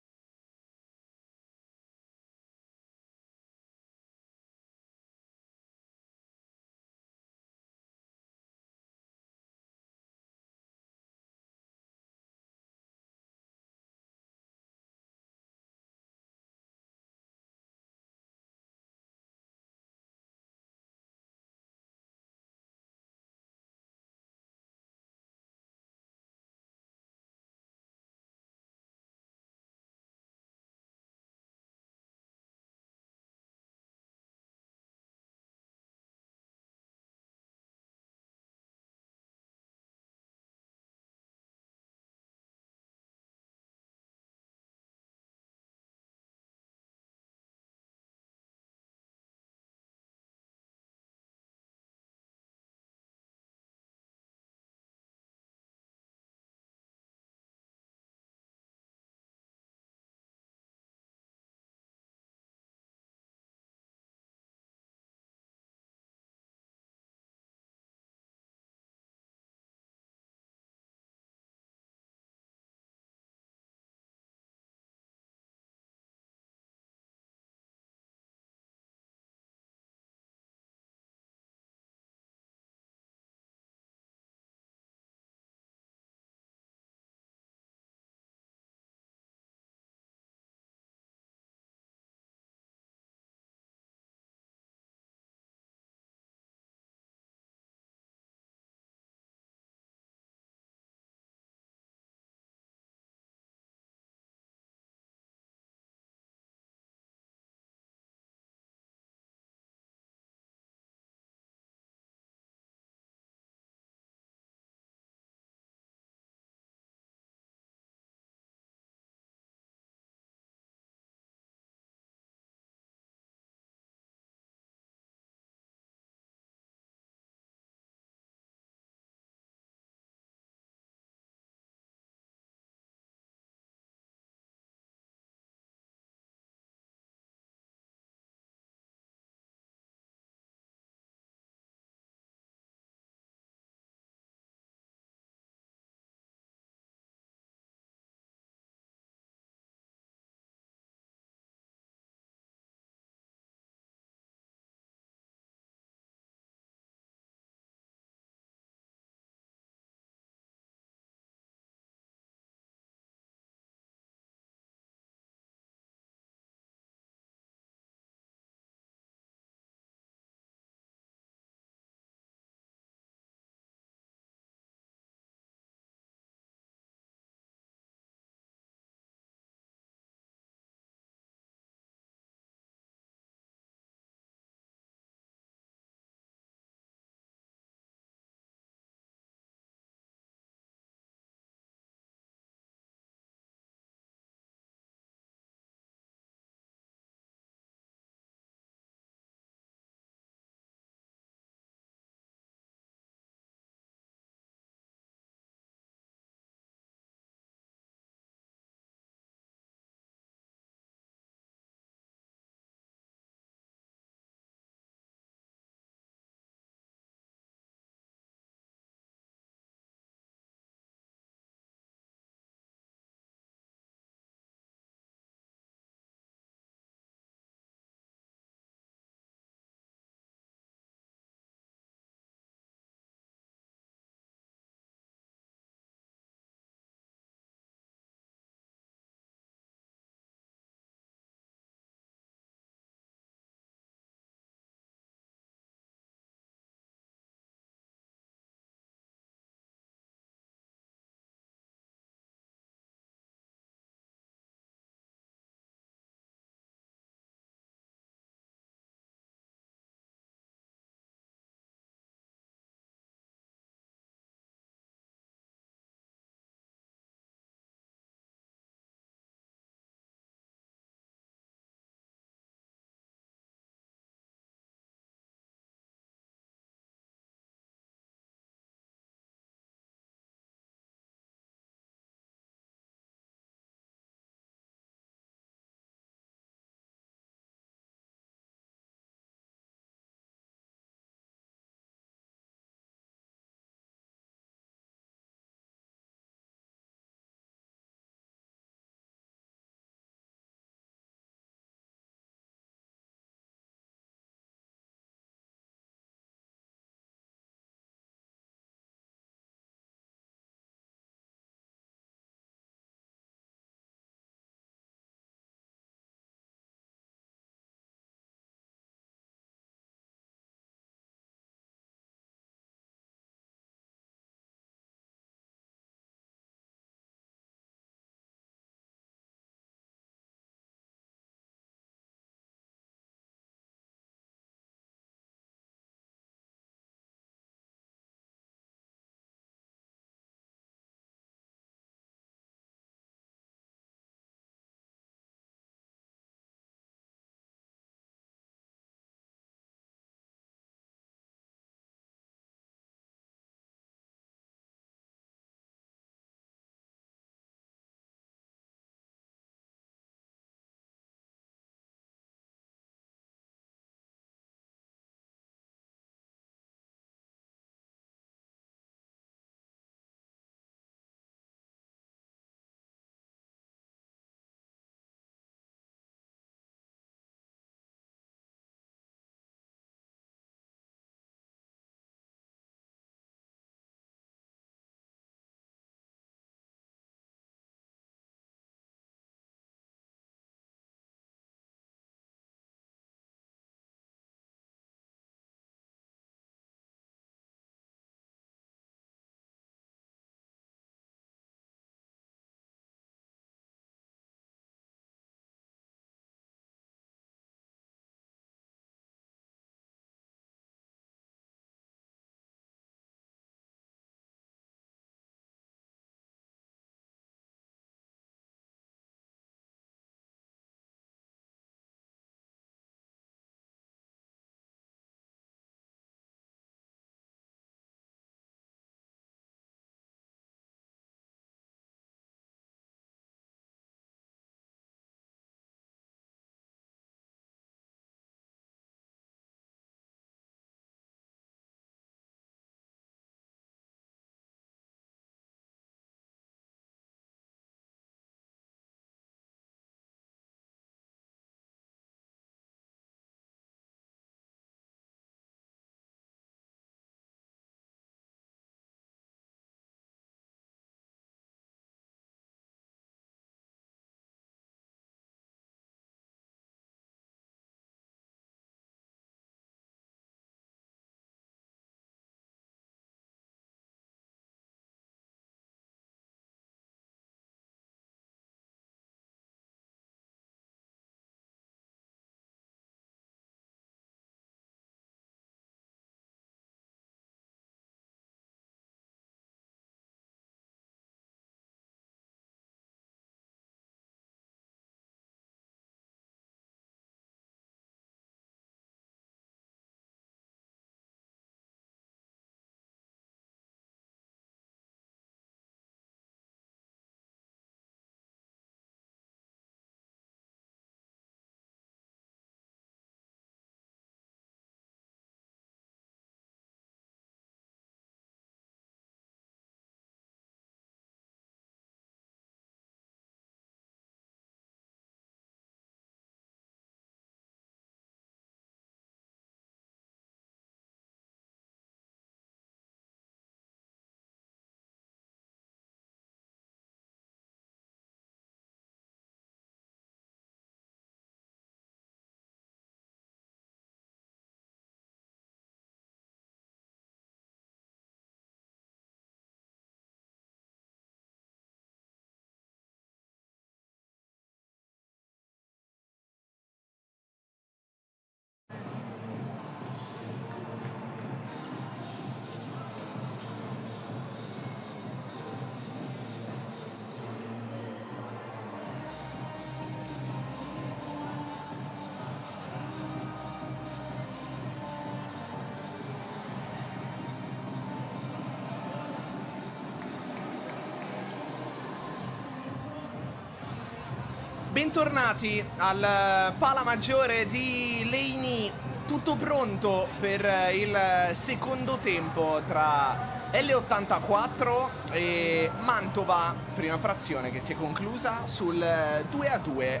A: Bentornati al Pala Maggiore di Leini, tutto pronto per il secondo tempo tra L84 e Mantova, prima frazione che si è conclusa sul 2-2.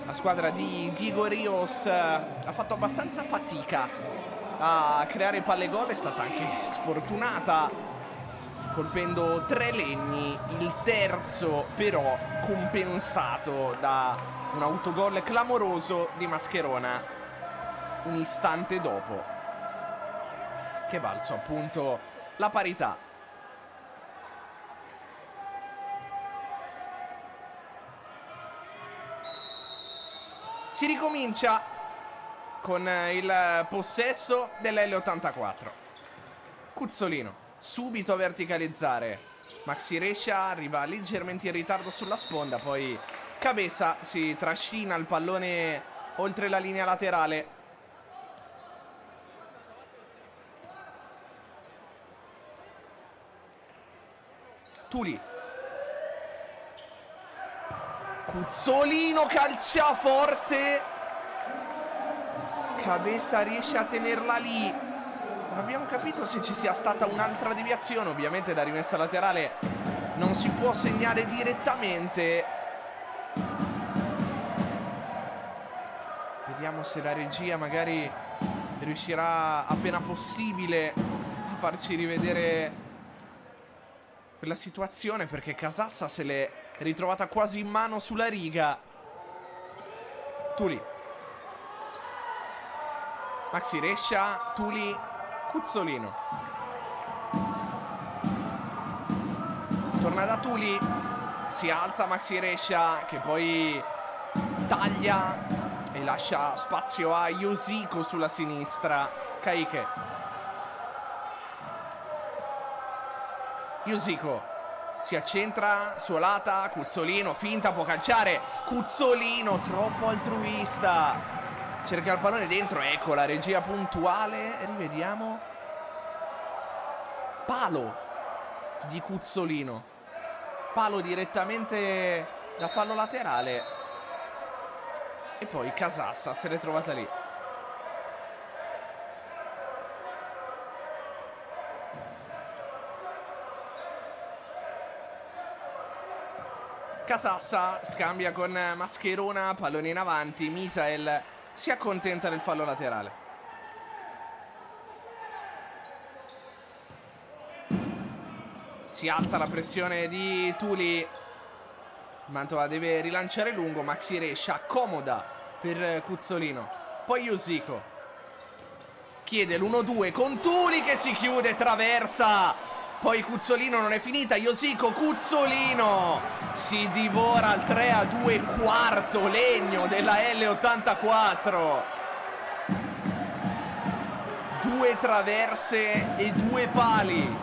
A: La squadra di Diego Rios ha fatto abbastanza fatica a creare palle gol, è stata anche sfortunata colpendo 3 legni, il terzo però compensato da un autogol clamoroso di Mascherona un istante dopo, che valso appunto la parità. Si ricomincia con il possesso dell'L84. Cuzzolino subito a verticalizzare, Maxi Rescia arriva leggermente in ritardo sulla sponda, poi Cabeza si trascina il pallone oltre la linea laterale. Tuli, Cuzzolino calcia forte, Cabeza riesce a tenerla lì. Non abbiamo capito se ci sia stata un'altra deviazione, ovviamente da rimessa laterale non si può segnare direttamente. Vediamo se la regia magari riuscirà appena possibile a farci rivedere quella situazione, perché Casassa se l'è ritrovata quasi in mano sulla riga. Tuli, Maxi Rescia, Tuli, Cuzzolino. Torna da Tuli, si alza Maxi Rescia che poi taglia e lascia spazio a Yosico sulla sinistra. Caike, Yosico si accentra, suolata, Cuzzolino finta, può calciare, Cuzzolino troppo altruista, cerca il pallone dentro, ecco la regia puntuale, rivediamo, palo di Cuzzolino, palo direttamente da fallo laterale e poi Casassa se l'è trovata lì. Casassa scambia con Mascherona, pallone in avanti, Misael si accontenta del fallo laterale. Si alza la pressione di Tuli, Mantova deve rilanciare lungo, Maxi Rescia accomoda per Cuzzolino, poi Yosico chiede l'1-2 con Tuli che si chiude, traversa. Poi Cuzzolino non è finita, Yosico, Cuzzolino si divora al 3-2, quarto legno della L84. 2 traverse e 2 pali.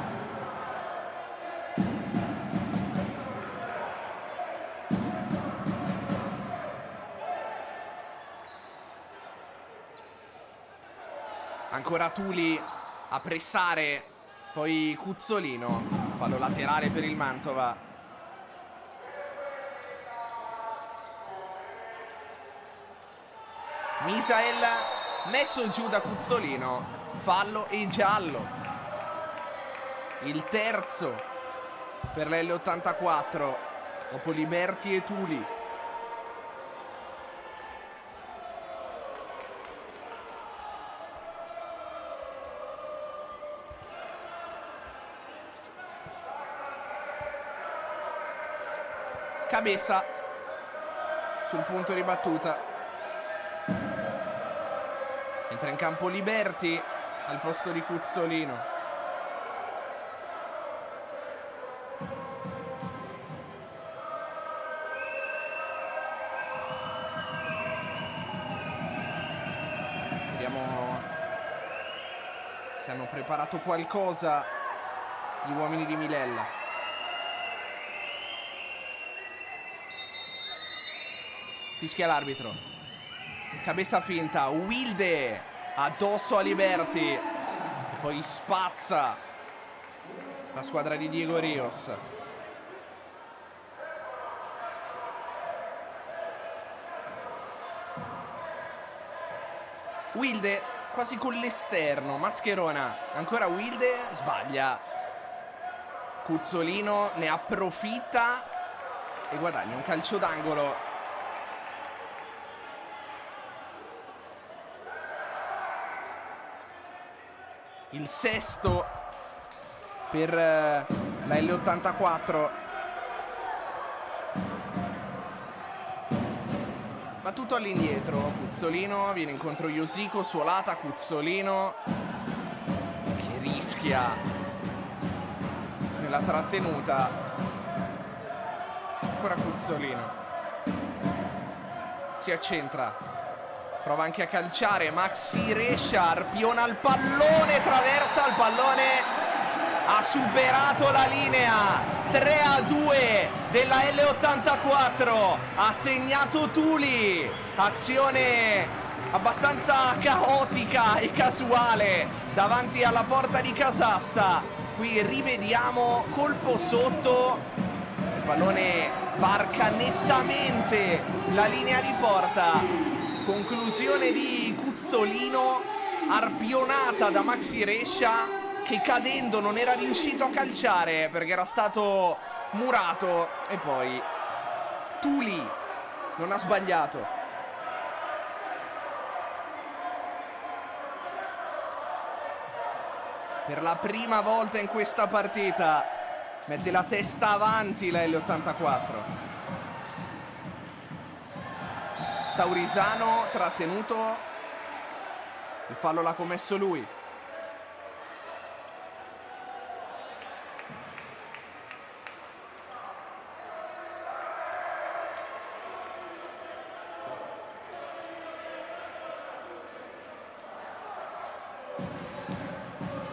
A: Ancora Tuli a pressare, poi Cuzzolino, fallo laterale per il Mantova. Misael messo giù da Cuzzolino, fallo e giallo. Il terzo per l'L84 dopo Liberti e Tuli. Cabeza sul punto di battuta, entra in campo Liberti al posto di Cuzzolino. Vediamo se hanno preparato qualcosa gli uomini di Milella. Fischia l'arbitro. Cabeza finta, Wilde addosso a Liberti e poi spazza la squadra di Diego Rios. Wilde quasi con l'esterno, Mascherona, ancora Wilde, sbaglia. Cuzzolino ne approfitta e guadagna un calcio d'angolo. Il sesto per la L84. Battuto all'indietro, Cuzzolino viene incontro Iosico, Suolata, Cuzzolino che rischia nella trattenuta. Ancora Cuzzolino, si accentra, prova anche a calciare, Maxi Rescia arpiona il pallone, traversa il pallone, ha superato la linea. 3-2 della L84, ha segnato Tuli, azione abbastanza caotica e casuale davanti alla porta di Casassa. Qui rivediamo colpo sotto, il pallone varca nettamente la linea di porta, conclusione di Cuzzolino, arpionata da Maxi Rescia, che cadendo non era riuscito a calciare perché era stato murato, e poi Tuli non ha sbagliato. Per la prima volta in questa partita mette la testa avanti la L84. Taurisano trattenuto, il fallo l'ha commesso lui.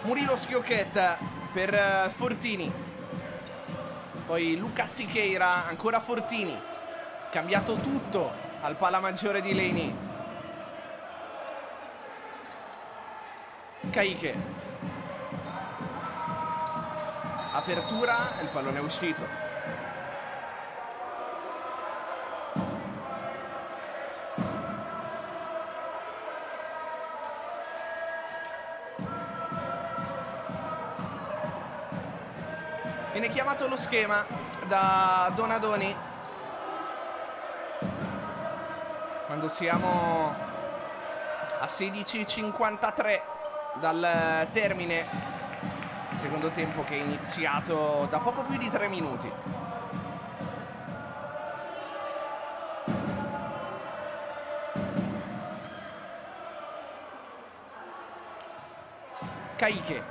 A: Murilo Schiocchetta per Fortini, poi Luca Siqueira, ancora Fortini, cambiato tutto al Palamaggiore di Leni. Caiche, apertura, il pallone è uscito. Viene chiamato lo schema da Donadoni quando siamo a 16:53 dal termine, secondo tempo che è iniziato da poco più di 3 minuti. Caiche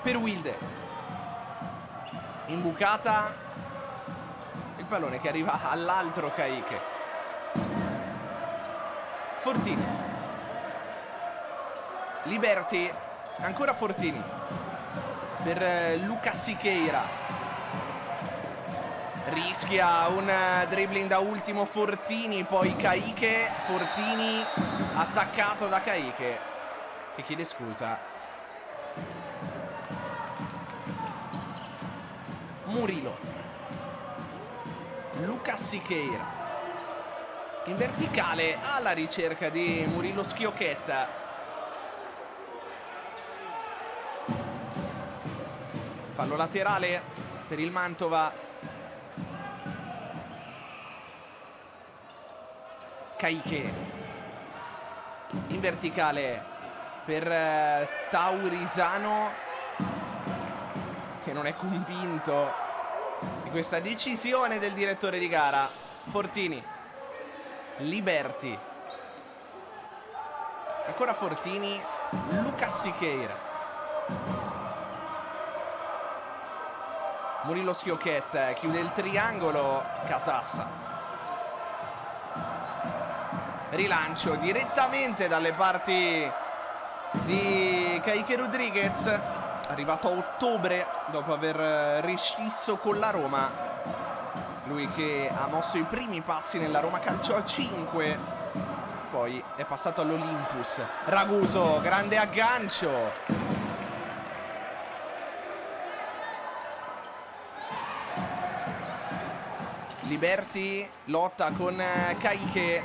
A: per Wilde, imbucata, il pallone che arriva all'altro Caiche. Fortini, Liberti, ancora Fortini per Luca Siqueira, rischia un dribbling da ultimo Fortini, poi Caiche, Fortini attaccato da Caiche che chiede scusa. Murilo, Luca Siqueira in verticale alla ricerca di Murilo Schiocchetta. Fallo laterale per il Mantova. Caiche in verticale per Taurisano, che non è convinto di questa decisione del direttore di gara. Fortini, Liberti, ancora Fortini, Luca Siqueira, Murilo Schiocchetta chiude il triangolo, Casassa, rilancio direttamente dalle parti di Caiche Rodriguez, arrivato a ottobre dopo aver rescisso con la Roma, lui che ha mosso i primi passi nella Roma Calcio a 5, poi è passato all'Olympus. Raguso, grande aggancio, Liberti lotta con Caiche,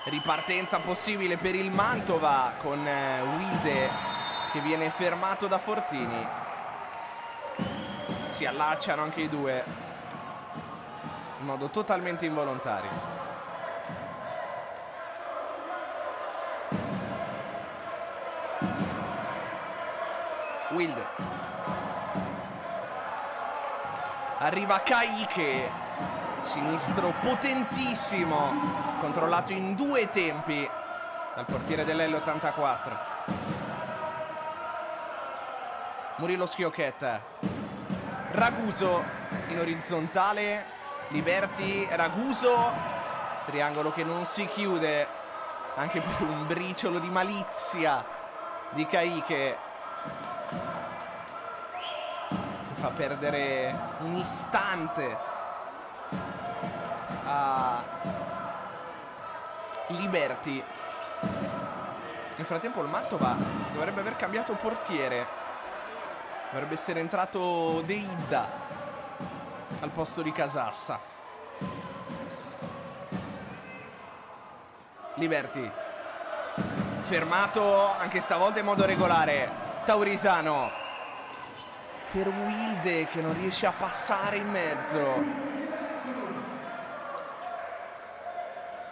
A: Ripartenza possibile per il Mantova con Wilde che viene fermato da Fortini. Si allacciano anche i due in modo totalmente involontario. Wilde. Arriva Kayike, sinistro potentissimo, controllato in 2 tempi dal portiere dell'L84. Murilo Schiocchet. Raguso in orizzontale, Liberti, Raguso, triangolo che non si chiude anche per un briciolo di malizia di Kayike, che fa perdere un istante a Liberti. Nel frattempo il Mantova dovrebbe aver cambiato portiere, dovrebbe essere entrato Deidda al posto di Casassa. Liberti fermato anche stavolta in modo regolare. Taurisano per Wilde che non riesce a passare in mezzo.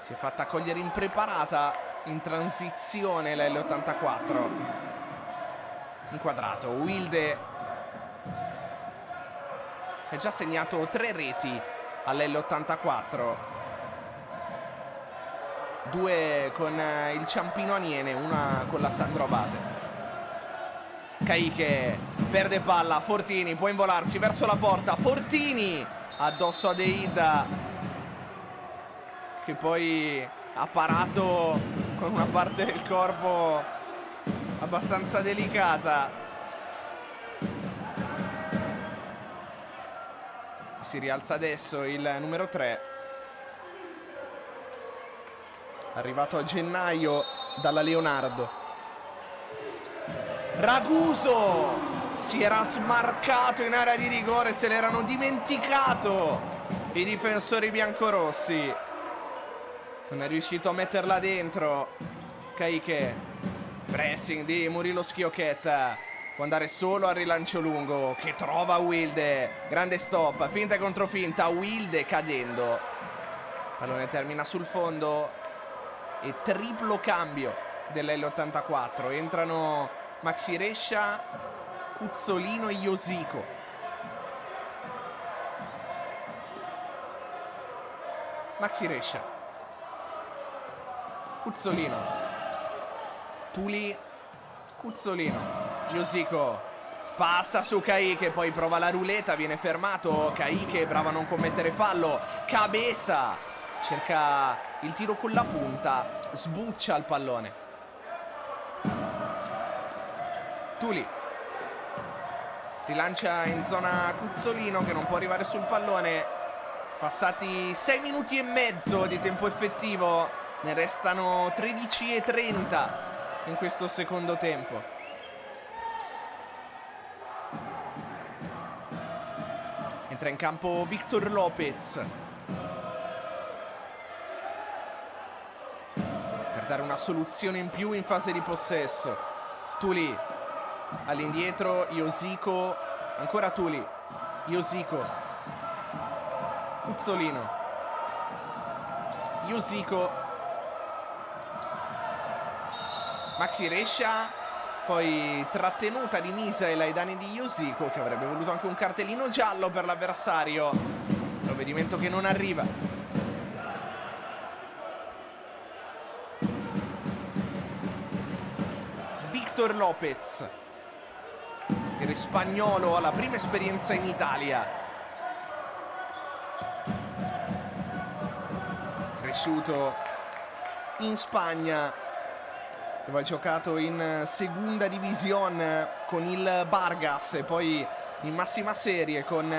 A: Si è fatta cogliere impreparata in transizione l'L84. Inquadrato. Wilde che ha già segnato 3 reti all'L84. 2 con il Ciampino Aniene, una con la Sandro Abate. Kayike perde palla. Fortini può involarsi verso la porta. Fortini addosso a Deidda, che poi ha parato con una parte del corpo abbastanza delicata. Si rialza adesso il numero 3, arrivato a gennaio dalla Leonardo. Raguso si era smarcato in area di rigore, se l'erano dimenticato i difensori biancorossi. Non è riuscito a metterla dentro. Kayike. Pressing di Murilo Schiocchet. Può andare solo al rilancio lungo, che trova Wilde. Grande stop, finta e controfinta. Wilde cadendo. Pallone termina sul fondo. E triplo cambio dell'L84. Entrano Maxi Rescia, Cuzzolino e Iosico. Maxi Rescia, Cuzzolino, Tuli, Cuzzolino, Iosico passa su Kayike, poi prova la ruleta, viene fermato. Kayike bravo a non commettere fallo. Cabeza cerca il tiro con la punta, sbuccia il pallone. Tuli rilancia in zona Cuzzolino, che non può arrivare sul pallone. Passati 6 minuti e mezzo di tempo effettivo, ne restano 13:30 in questo secondo tempo. Entra in campo Victor Lopez per dare una soluzione in più in fase di possesso. Tuli all'indietro, Iosico, ancora Tuli, Iosico, Cuzzolino, Iosico, Maxi Rescia, poi trattenuta di Misael ai danni di Iosico, che avrebbe voluto anche un cartellino giallo per l'avversario. Provvedimento che non arriva. Victor Lopez, portiere spagnolo, alla prima esperienza in Italia. Cresciuto in Spagna, dove ha giocato in Segunda División con il Vargas e poi in massima serie con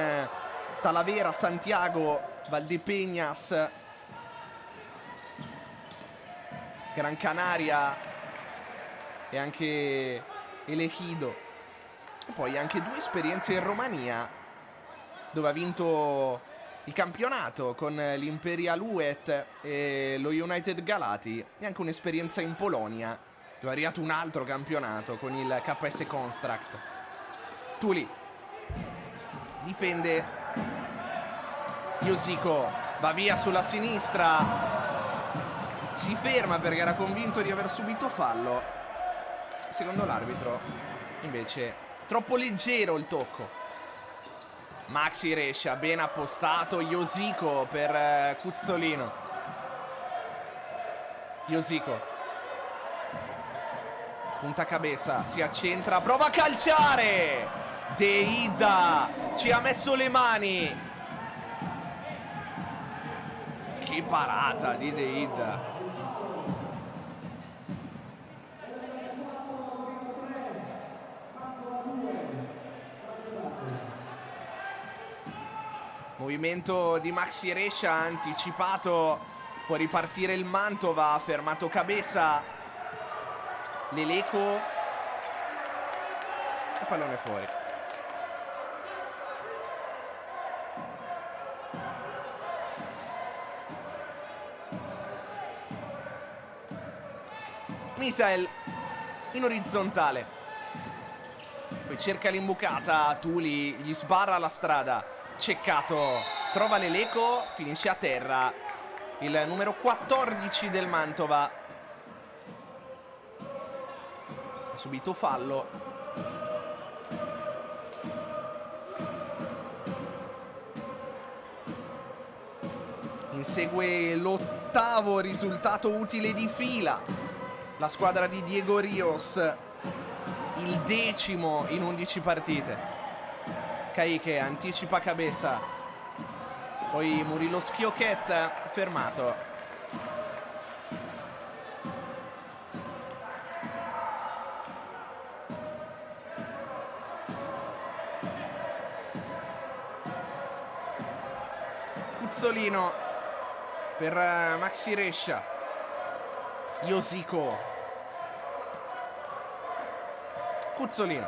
A: Talavera, Santiago, Valdepeñas, Gran Canaria e anche El Ejido. E poi anche 2 esperienze in Romania, dove ha vinto il campionato con l'Imperial Uit e lo United Galati e anche un'esperienza in Polonia, dove è arrivato un altro campionato con il KS Construct. Tuli difende, Josico va via sulla sinistra, si ferma perché era convinto di aver subito fallo. Secondo l'arbitro invece troppo leggero il tocco. Maxi Rescia ben appostato, Josico per Cuzzolino. Josico punta cabeza, si accentra, prova a calciare. De Ida ci ha messo le mani. Che parata di De Ida. Movimento di Maxi Rescia anticipato, può ripartire il Mantova, ha fermato cabeza. Leleco e pallone fuori. Misael in orizzontale, poi cerca l'imbucata, Tuli gli sbarra la strada, Ceccato trova Leleco, finisce a terra il numero 14 del Mantova. Ha subito fallo. Insegue l'8º risultato utile di fila la squadra di Diego Rios, il 10º in 11 partite. Caike anticipa cabeza, poi Murilo Schiocchet fermato. Cuzzolino per Maxi Rescia. Josico, Cuzzolino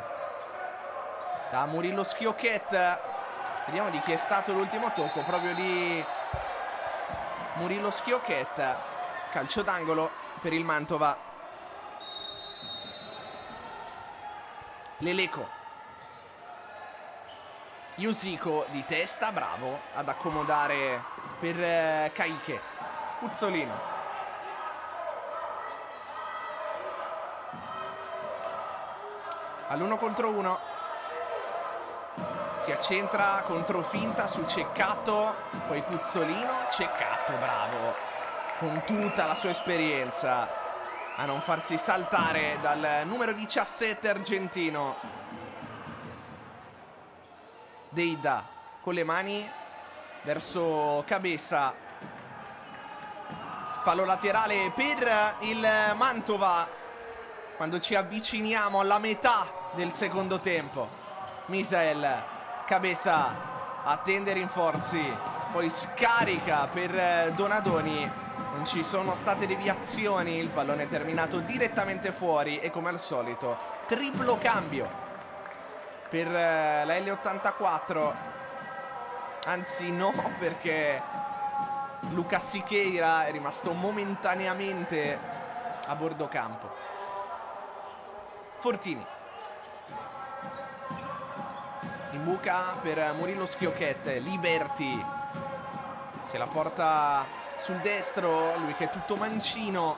A: da Murilo Schiocchet. Vediamo di chi è stato l'ultimo tocco, proprio di Murilo Schiocchet. Calcio d'angolo per il Mantova. Leleco, Josico di testa, bravo ad accomodare per Caike. Cuzzolino, all'1 contro 1. Si accentra, controfinta su Ceccato, poi Cuzzolino, Ceccato bravo con tutta la sua esperienza a non farsi saltare dal numero 17 argentino. Deida con le mani verso cabeza, fallo laterale per il Mantova quando ci avviciniamo alla metà del secondo tempo. Misael, cabeza, attende rinforzi, poi scarica per Donadoni. Non ci sono state deviazioni, il pallone è terminato direttamente fuori e come al solito triplo cambio per la L84. Anzi no, perché Lucas Siqueira è rimasto momentaneamente a bordo campo. Fortini in buca per Murilo Schiocchet. Liberty se la porta sul destro, lui che è tutto mancino,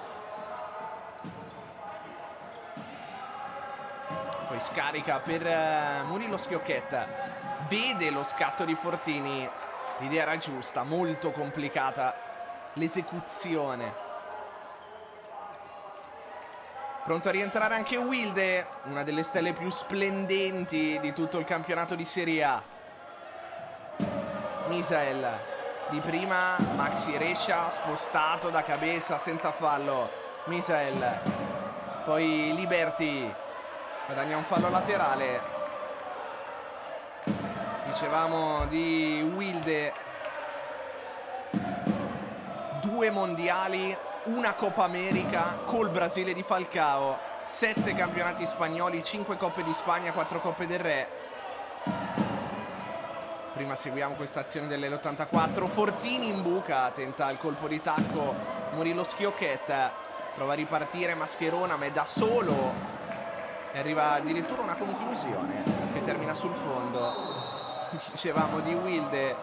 A: poi scarica per Murilo Schiocchet. Vede lo scatto di Fortini, l'idea era giusta, molto complicata l'esecuzione. Pronto a rientrare anche Wilde, una delle stelle più splendenti di tutto il campionato di Serie A. Misael di prima, Maxi Rescia spostato da cabeza senza fallo. Misael, poi Liberty guadagna un fallo laterale. Dicevamo di Wilde, 2 mondiali, una Coppa America col Brasile di Falcao, 7 campionati spagnoli, 5 Coppe di Spagna, 4 Coppe del Re. Prima seguiamo questa azione dell'84. Fortini in buca, tenta il colpo di tacco Murilo Schiocchet, prova a ripartire Mascherona ma è da solo e arriva addirittura una conclusione che termina sul fondo. Dicevamo di Wilde,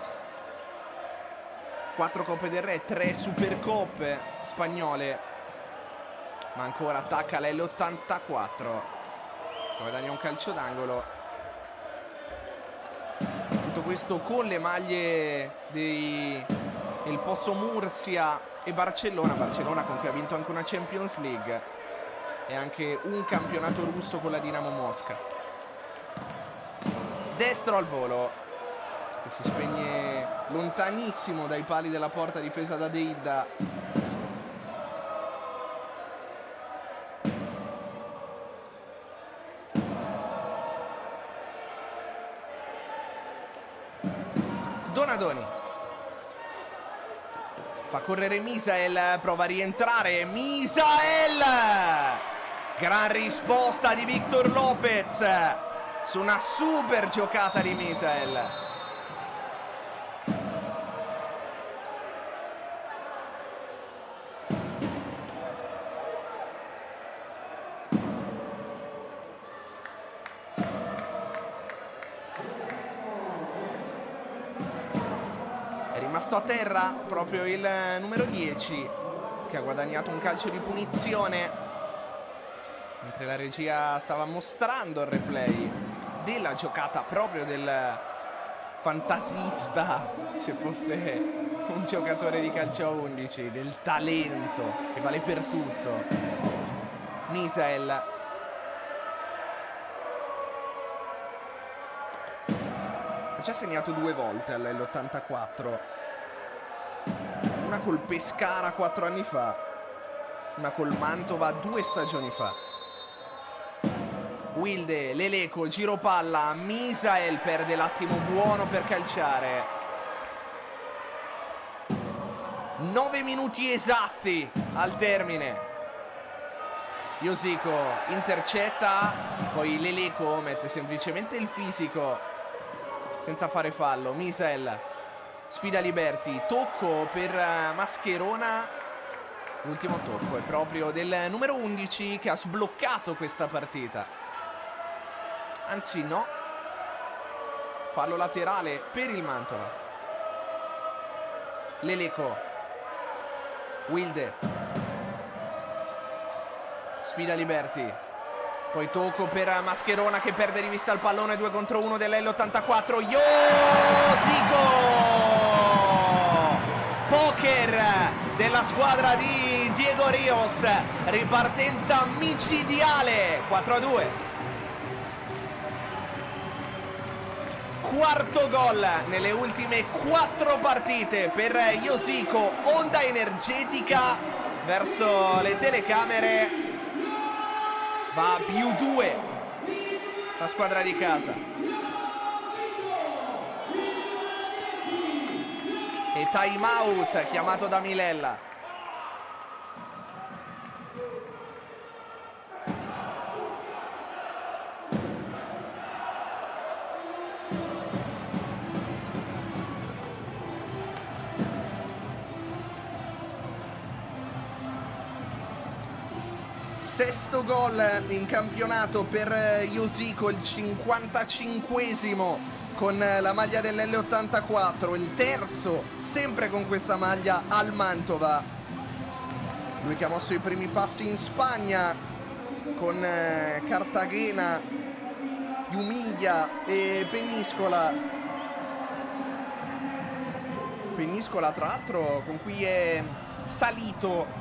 A: 4 Coppe del Re, 3 Supercoppe spagnole, ma ancora attacca l'L84, guadagna un calcio d'angolo. Tutto questo con le maglie del Pozo Murcia e Barcellona con cui ha vinto anche una Champions League e anche un campionato russo con la Dinamo Mosca. Destro al volo che si spegne lontanissimo dai pali della porta difesa da Deidda. Donadoni fa correre Misael, prova a rientrare Misael, gran risposta di Victor Lopez su una super giocata di Misael. Rimasto a terra proprio il numero 10 che ha guadagnato un calcio di punizione, mentre la regia stava mostrando il replay della giocata proprio del fantasista, se fosse un giocatore di calcio a 11, del talento che vale per tutto. Misael ha già segnato 2 volte all'L84, una col Pescara 4 anni fa, una col Mantova 2 stagioni fa. Wilde, Leleco, giro palla, Misael perde l'attimo buono per calciare. 9 minuti esatti al termine. Josico intercetta, poi Leleco mette semplicemente il fisico senza fare fallo. Misael sfida Liberti, tocco per Mascherona. L'ultimo tocco è proprio del numero 11 che ha sbloccato questa partita. Anzi no, fallo laterale per il Mantova. Leleco, Wilde sfida Liberti, poi tocco per Mascherona che perde di vista il pallone. 2 contro 1 dell'L84. Josico, poker della squadra di Diego Rios, ripartenza micidiale. 4-2, quarto gol nelle ultime 4 partite per Josico. Onda energetica verso le telecamere, va a +2 la squadra di casa. E time out chiamato da Milella. Sesto gol in campionato per Josico, il 55esimo con la maglia dell'L84, il terzo sempre con questa maglia al Mantova. Lui che ha mosso i primi passi in Spagna con Cartagena, Jumilla e Peñíscola. Peñíscola tra l'altro con cui è salito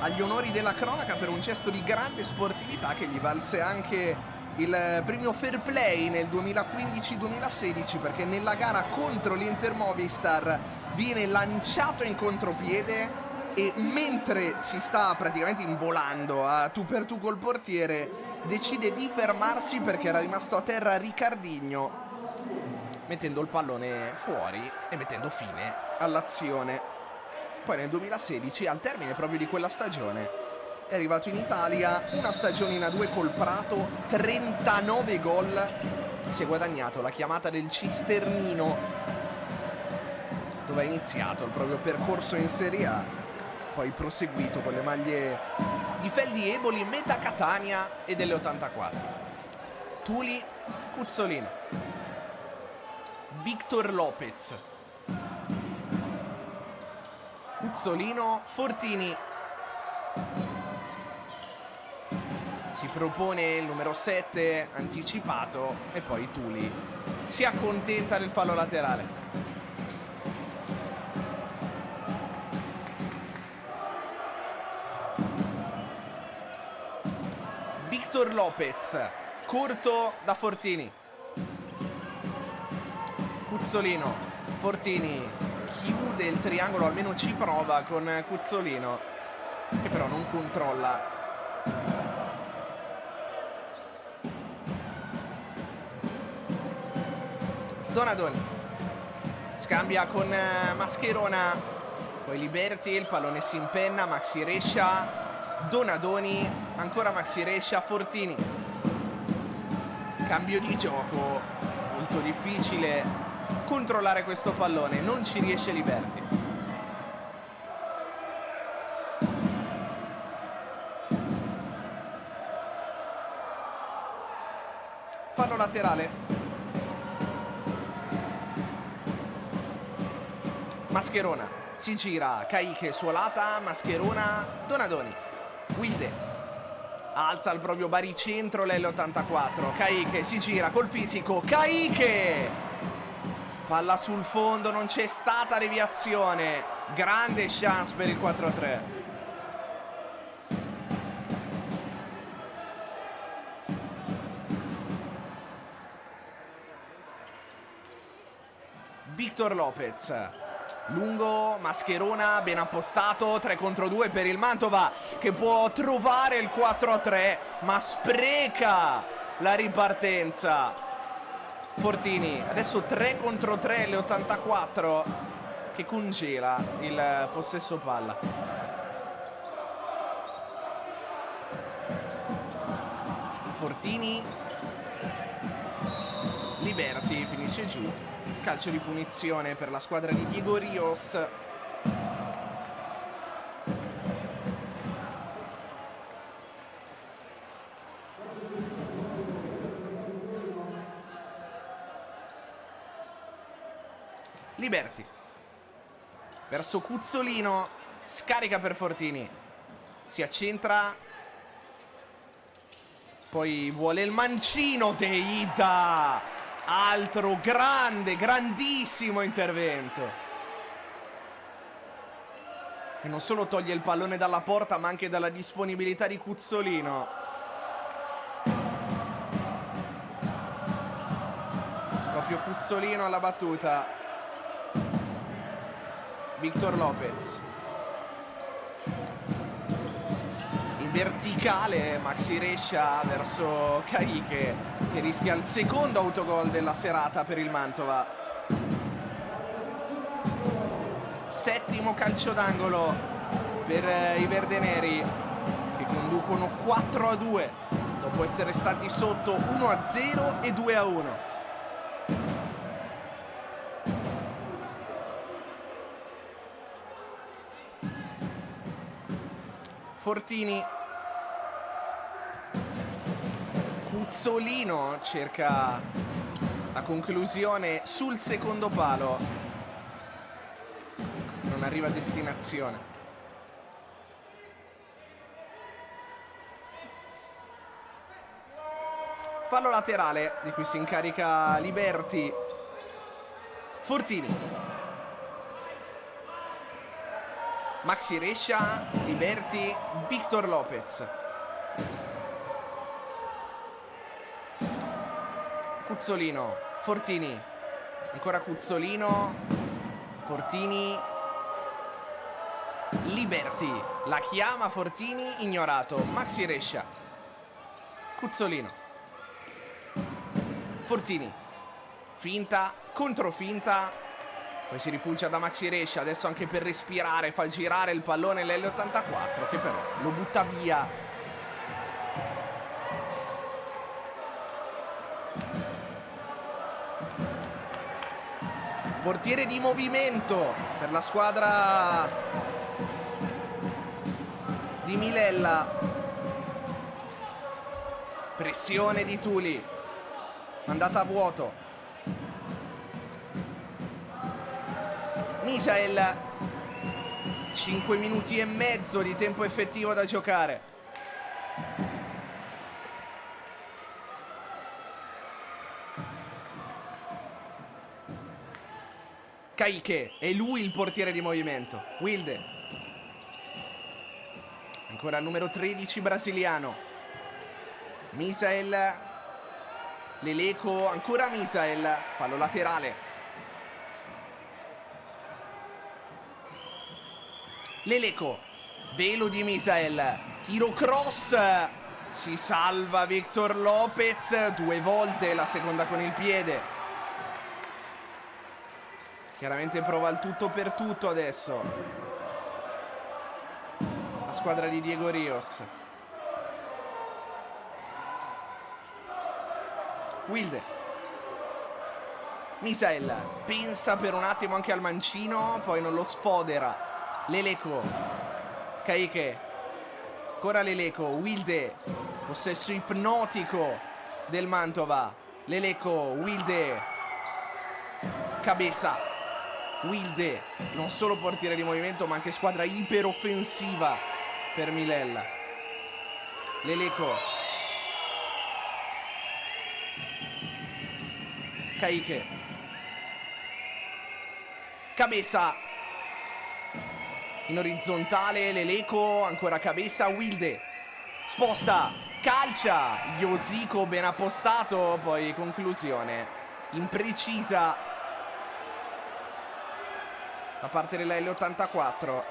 A: agli onori della cronaca per un gesto di grande sportività che gli valse anche il premio Fair Play nel 2015-2016, perché nella gara contro l'Inter Movistar viene lanciato in contropiede e mentre si sta praticamente involando a tu per tu col portiere decide di fermarsi perché era rimasto a terra Ricardinho, mettendo il pallone fuori e mettendo fine all'azione. Poi nel 2016, al termine proprio di quella stagione, è arrivato in Italia, una stagione in A2 col Prato, 39 gol, si è guadagnato la chiamata del Cisternino, dove ha iniziato il proprio percorso in Serie A, poi proseguito con le maglie di Feldi Eboli, Meta Catania e delle 84. Tuli, Cuzzolino, Victor Lopez, Cuzzolino, Fortini. Si propone il numero 7 anticipato e poi Tuli si accontenta del fallo laterale. Victor Lopez, corto da Fortini. Cuzzolino, Fortini chiude il triangolo, almeno ci prova con Cuzzolino, che però non controlla. Donadoni scambia con Mascherona, poi Liberti, il pallone si impenna, Maxi Rescia, Donadoni, ancora Maxi Rescia, Fortini. Cambio di gioco, molto difficile controllare questo pallone, non ci riesce Liberti. Fallo laterale. Mascherona si gira, Caiche suolata, Mascherona, Donadoni, Wilde alza il proprio baricentro l'L84, Caiche si gira col fisico, Caiche, palla sul fondo, non c'è stata deviazione, grande chance per il 4-3. Victor Lopez, lungo, Mascherona, ben appostato, 3 contro 2 per il Mantova, che può trovare il 4-3, ma spreca la ripartenza. Fortini, adesso 3 contro 3 l'84, che congela il possesso palla. Fortini, Liberti finisce giù. Calcio di punizione per la squadra di Diego Rios. Liberti verso Cuzzolino, scarica per Fortini, si accentra, poi vuole il mancino, Teita. Altro grande, grandissimo intervento. E non solo toglie il pallone dalla porta, ma anche dalla disponibilità di Cuzzolino. Proprio Cuzzolino alla battuta. Victor Lopez. In verticale Maxi Rescia verso Caiche, che rischia il secondo autogol della serata per il Mantova. Settimo calcio d'angolo per i verdeneri, che conducono 4-2 dopo essere stati sotto 1-0 e 2-1. Fortini, Cuzzolino cerca la conclusione sul secondo palo, non arriva a destinazione. Fallo laterale di cui si incarica Liberti. Fortini, Maxi Rescia, Liberti, Victor Lopez. Cuzzolino, Fortini, ancora Cuzzolino, Fortini, Liberti, la chiama Fortini, ignorato, Maxi Rescia, Cuzzolino, Fortini, finta, controfinta, poi si rifugia da Maxi Rescia, adesso anche per respirare fa girare il pallone l'L84, che però lo butta via. Portiere di movimento per la squadra di Milella. Pressione di Tuli. Mandata a vuoto. Misael. 5 minuti e mezzo di tempo effettivo da giocare. Kayke, è lui il portiere di movimento. Wilde. Ancora il numero 13 brasiliano. Misael. Leleko, ancora Misael. Fallo laterale. Leleko. Velo di Misael. Tiro cross. Si salva Victor Lopez 2 volte, la seconda con il piede. Chiaramente prova il tutto per tutto adesso la squadra di Diego Rios. Wilde. Misael pensa per un attimo anche al mancino, poi non lo sfodera. Leleko. Kayke. Ancora Leleko. Wilde. Possesso ipnotico del Mantova. Leleko. Wilde. Cabeza. Wilde, non solo portiere di movimento ma anche squadra iperoffensiva per Milella. Leleko. Kayke. Cabeza. In orizzontale Leleko, ancora Cabeza, Wilde. Sposta, calcia, Josico ben appostato, poi conclusione imprecisa da parte della L84.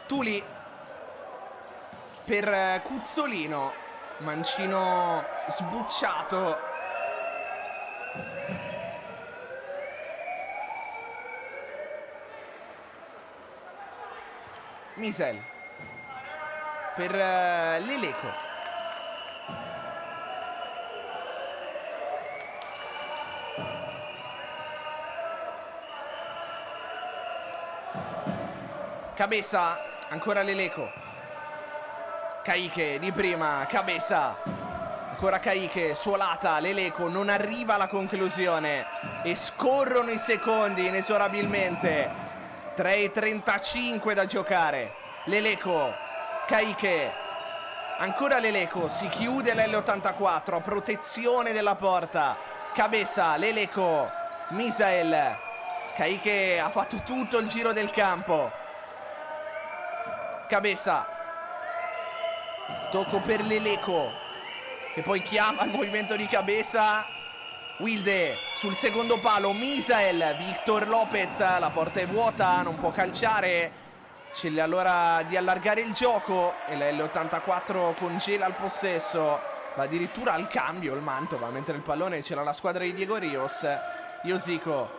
A: Tuli per Cuzzolino. Mancino sbucciato. Misel per Leleko. Cabeza, ancora Leleko. Kayke di prima, Cabeza. Ancora Kayke, suolata, Leleko non arriva alla conclusione e scorrono i secondi inesorabilmente. 3:35 da giocare. Leleko. Kayke. Ancora Leleko. Si chiude l'L84 a protezione della porta. Cabeza. Leleko. Misael. Kayke ha fatto tutto il giro del campo. Cabeza. Tocco per Leleko, che poi chiama il movimento di Cabeza. Wilde sul secondo palo. Misael. Victor Lopez. La porta è vuota, non può calciare. Sceglie allora di allargare il gioco e la L84 congela il possesso. Va addirittura al cambio il Mantova, mentre il pallone c'era la squadra di Diego Rios. Josico.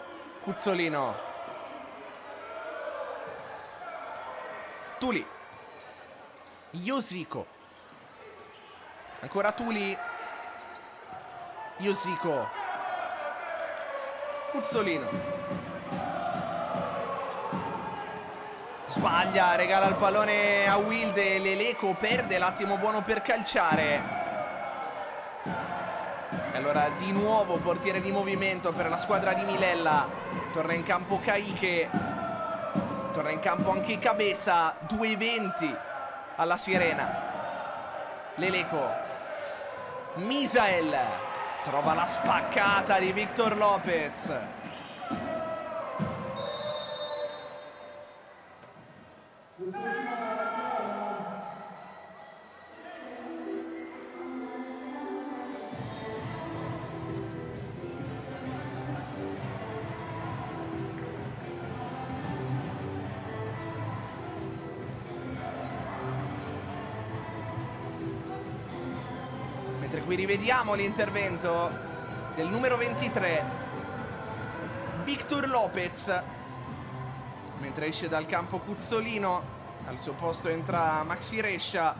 A: Cuzzolino. Tuli. Josico. Ancora Tuli. Josico. Cuzzolino. Sbaglia, regala il pallone a Wilde. Leleko perde l'attimo buono per calciare. E allora di nuovo portiere di movimento per la squadra di Milella. Torna in campo Kayke. Torna in campo anche Cabeza. 2:20 alla sirena. Leleko. Misael. Trova la spaccata di Victor Lopez. qui rivediamo l'intervento del numero 23, Victor Lopez, mentre esce dal campo Cuzzolino. Al suo posto entra Maxi Rescia.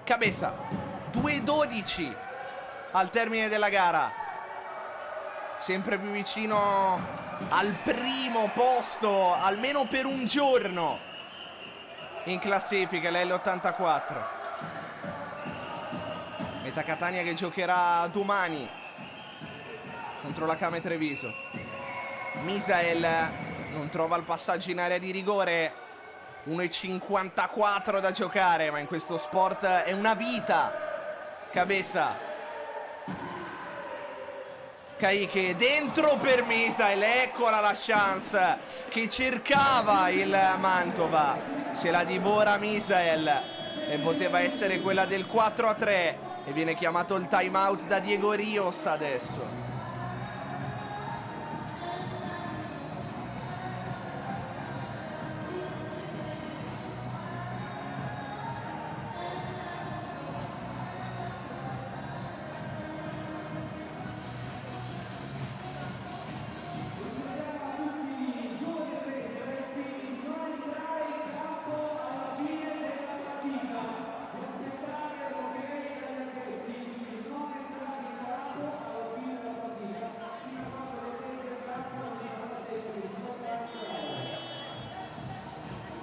A: Cabeza, 2:12 al termine della gara, sempre più vicino al primo posto, almeno per un giorno in classifica, l'L84. Meta Catania che giocherà domani contro la Kame Treviso. Misael non trova il passaggio in area di rigore. 1:54 da giocare, ma in questo sport è una vita. Cabeza, Kayike dentro per Misael, eccola la chance che cercava il Mantova. Se la divora Misael e poteva essere quella del 4-3 e viene chiamato il time out da Diego Rios adesso.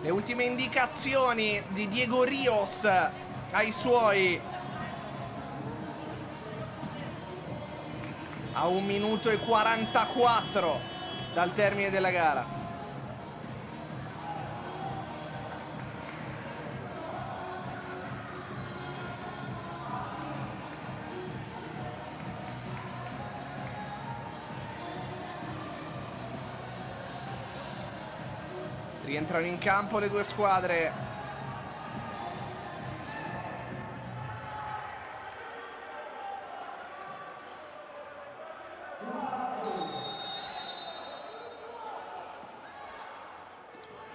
A: Le ultime indicazioni di Diego Rios ai suoi a 1:44 dal termine della gara. Rientrano in campo le due squadre.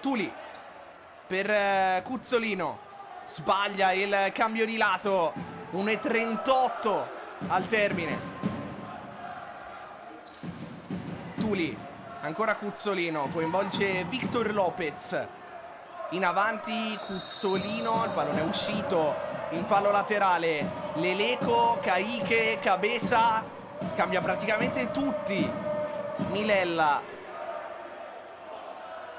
A: Tuli per Cuzzolino, sbaglia il cambio di lato. 1:38 al termine. Tuli, ancora Cuzzolino, coinvolge Victor Lopez. In avanti Cuzzolino, il pallone è uscito in fallo laterale. Leleco, Kayike, Cabeza, cambia praticamente tutti. Milella.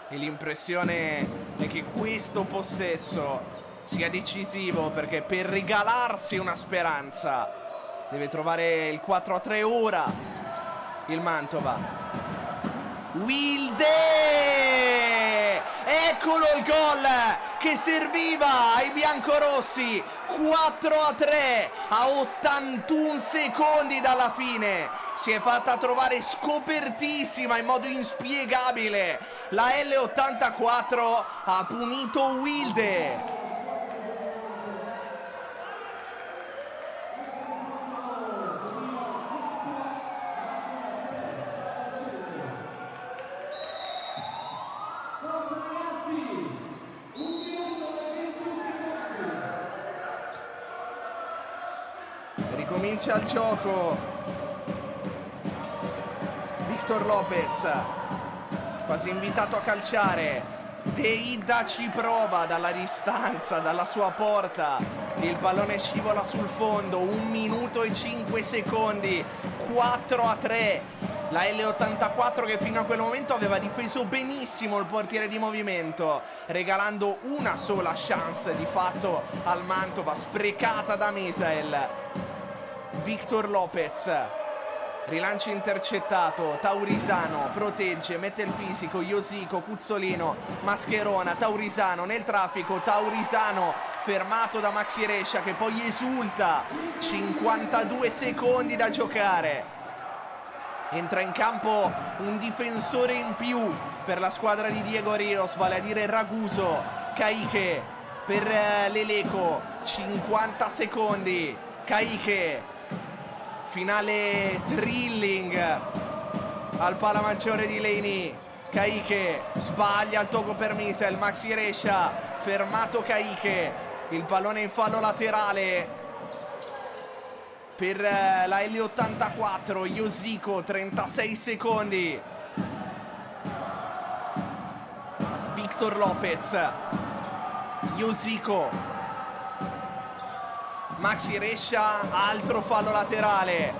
A: E l'impressione è che questo possesso sia decisivo, perché per regalarsi una speranza deve trovare il 4-3 ora il Mantova. Wilde! Eccolo il gol che serviva ai biancorossi. 4-3 a 81 secondi dalla fine. Si è fatta trovare scopertissima in modo inspiegabile. La L84 ha punito Wilde. Ricomincia il gioco. Victor Lopez, quasi invitato a calciare. Deida ci prova dalla distanza, dalla sua porta. Il pallone scivola sul fondo. 1:05. 4-3. La L84 che fino a quel momento aveva difeso benissimo il portiere di movimento, regalando una sola chance di fatto al Mantova, sprecata da Misael. Victor Lopez, rilancio intercettato. Taurisano protegge, mette il fisico. Iosico, Cuzzolino, Mascherona, Taurisano nel traffico. Taurisano fermato da Maxi Rescia che poi esulta. 52 secondi da giocare. Entra in campo un difensore in più per la squadra di Diego Rios, vale a dire Raguso. Kayike per Leleco. 50 secondi. Kayike, finale thrilling al pala maggiore di Leini. Kayike sbaglia il tocco per Michel, Maxi Rescia, fermato Kayike, il pallone in fallo laterale per la L84, Josico, 36 secondi. Victor Lopez, Josico, Maxi Rescia, altro fallo laterale,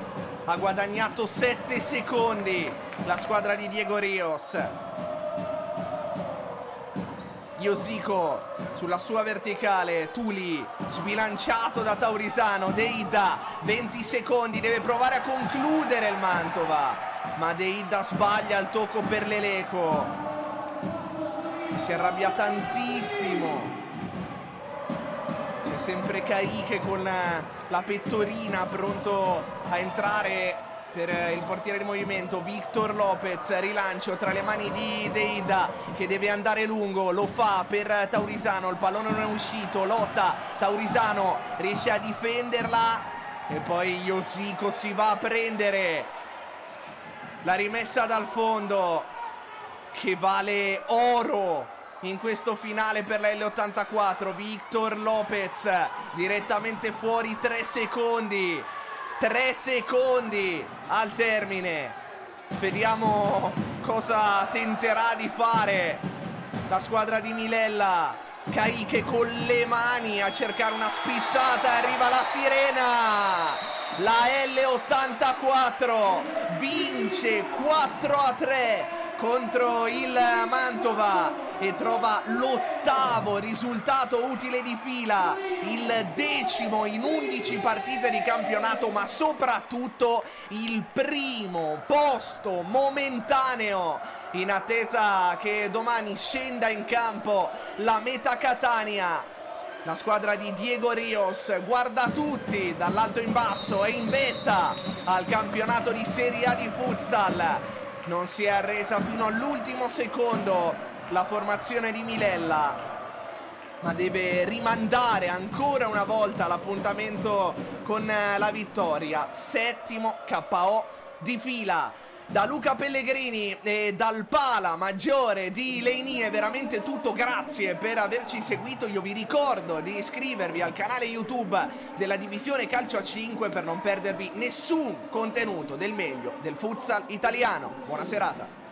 A: ha guadagnato 7 secondi la squadra di Diego Rios. Josico sulla sua verticale, Tuli sbilanciato da Taurisano, Deida 20 secondi, deve provare a concludere il Mantova, ma Deida sbaglia il tocco per l'Eleco, si arrabbia tantissimo. C'è sempre Kayike con la pettorina pronto a entrare per il portiere di movimento. Victor Lopez, rilancio tra le mani di Deida che deve andare lungo, lo fa per Taurisano, il pallone non è uscito, lotta Taurisano, riesce a difenderla e poi Josico si va a prendere la rimessa dal fondo che vale oro in questo finale per la L84. Victor Lopez direttamente fuori, 3 secondi al termine. Vediamo cosa tenterà di fare la squadra di Milella. Kayike con le mani a cercare una spizzata, arriva la sirena. La L84 vince 4-3 contro il Mantova e trova l'8º risultato utile di fila, il 10º in 11 partite di campionato, ma soprattutto il primo posto momentaneo in attesa che domani scenda in campo la Meta Catania. La squadra di Diego Rios guarda tutti dall'alto in basso e in vetta al campionato di Serie A di futsal. Non si è arresa fino all'ultimo secondo la formazione di Milella, ma deve rimandare ancora una volta l'appuntamento con la vittoria. 7º KO di fila. Da Luca Pellegrini e dal pala maggiore di Leini è veramente tutto, grazie per averci seguito. Io vi ricordo di iscrivervi al canale YouTube della divisione calcio a 5 per non perdervi nessun contenuto del meglio del futsal italiano. Buona serata.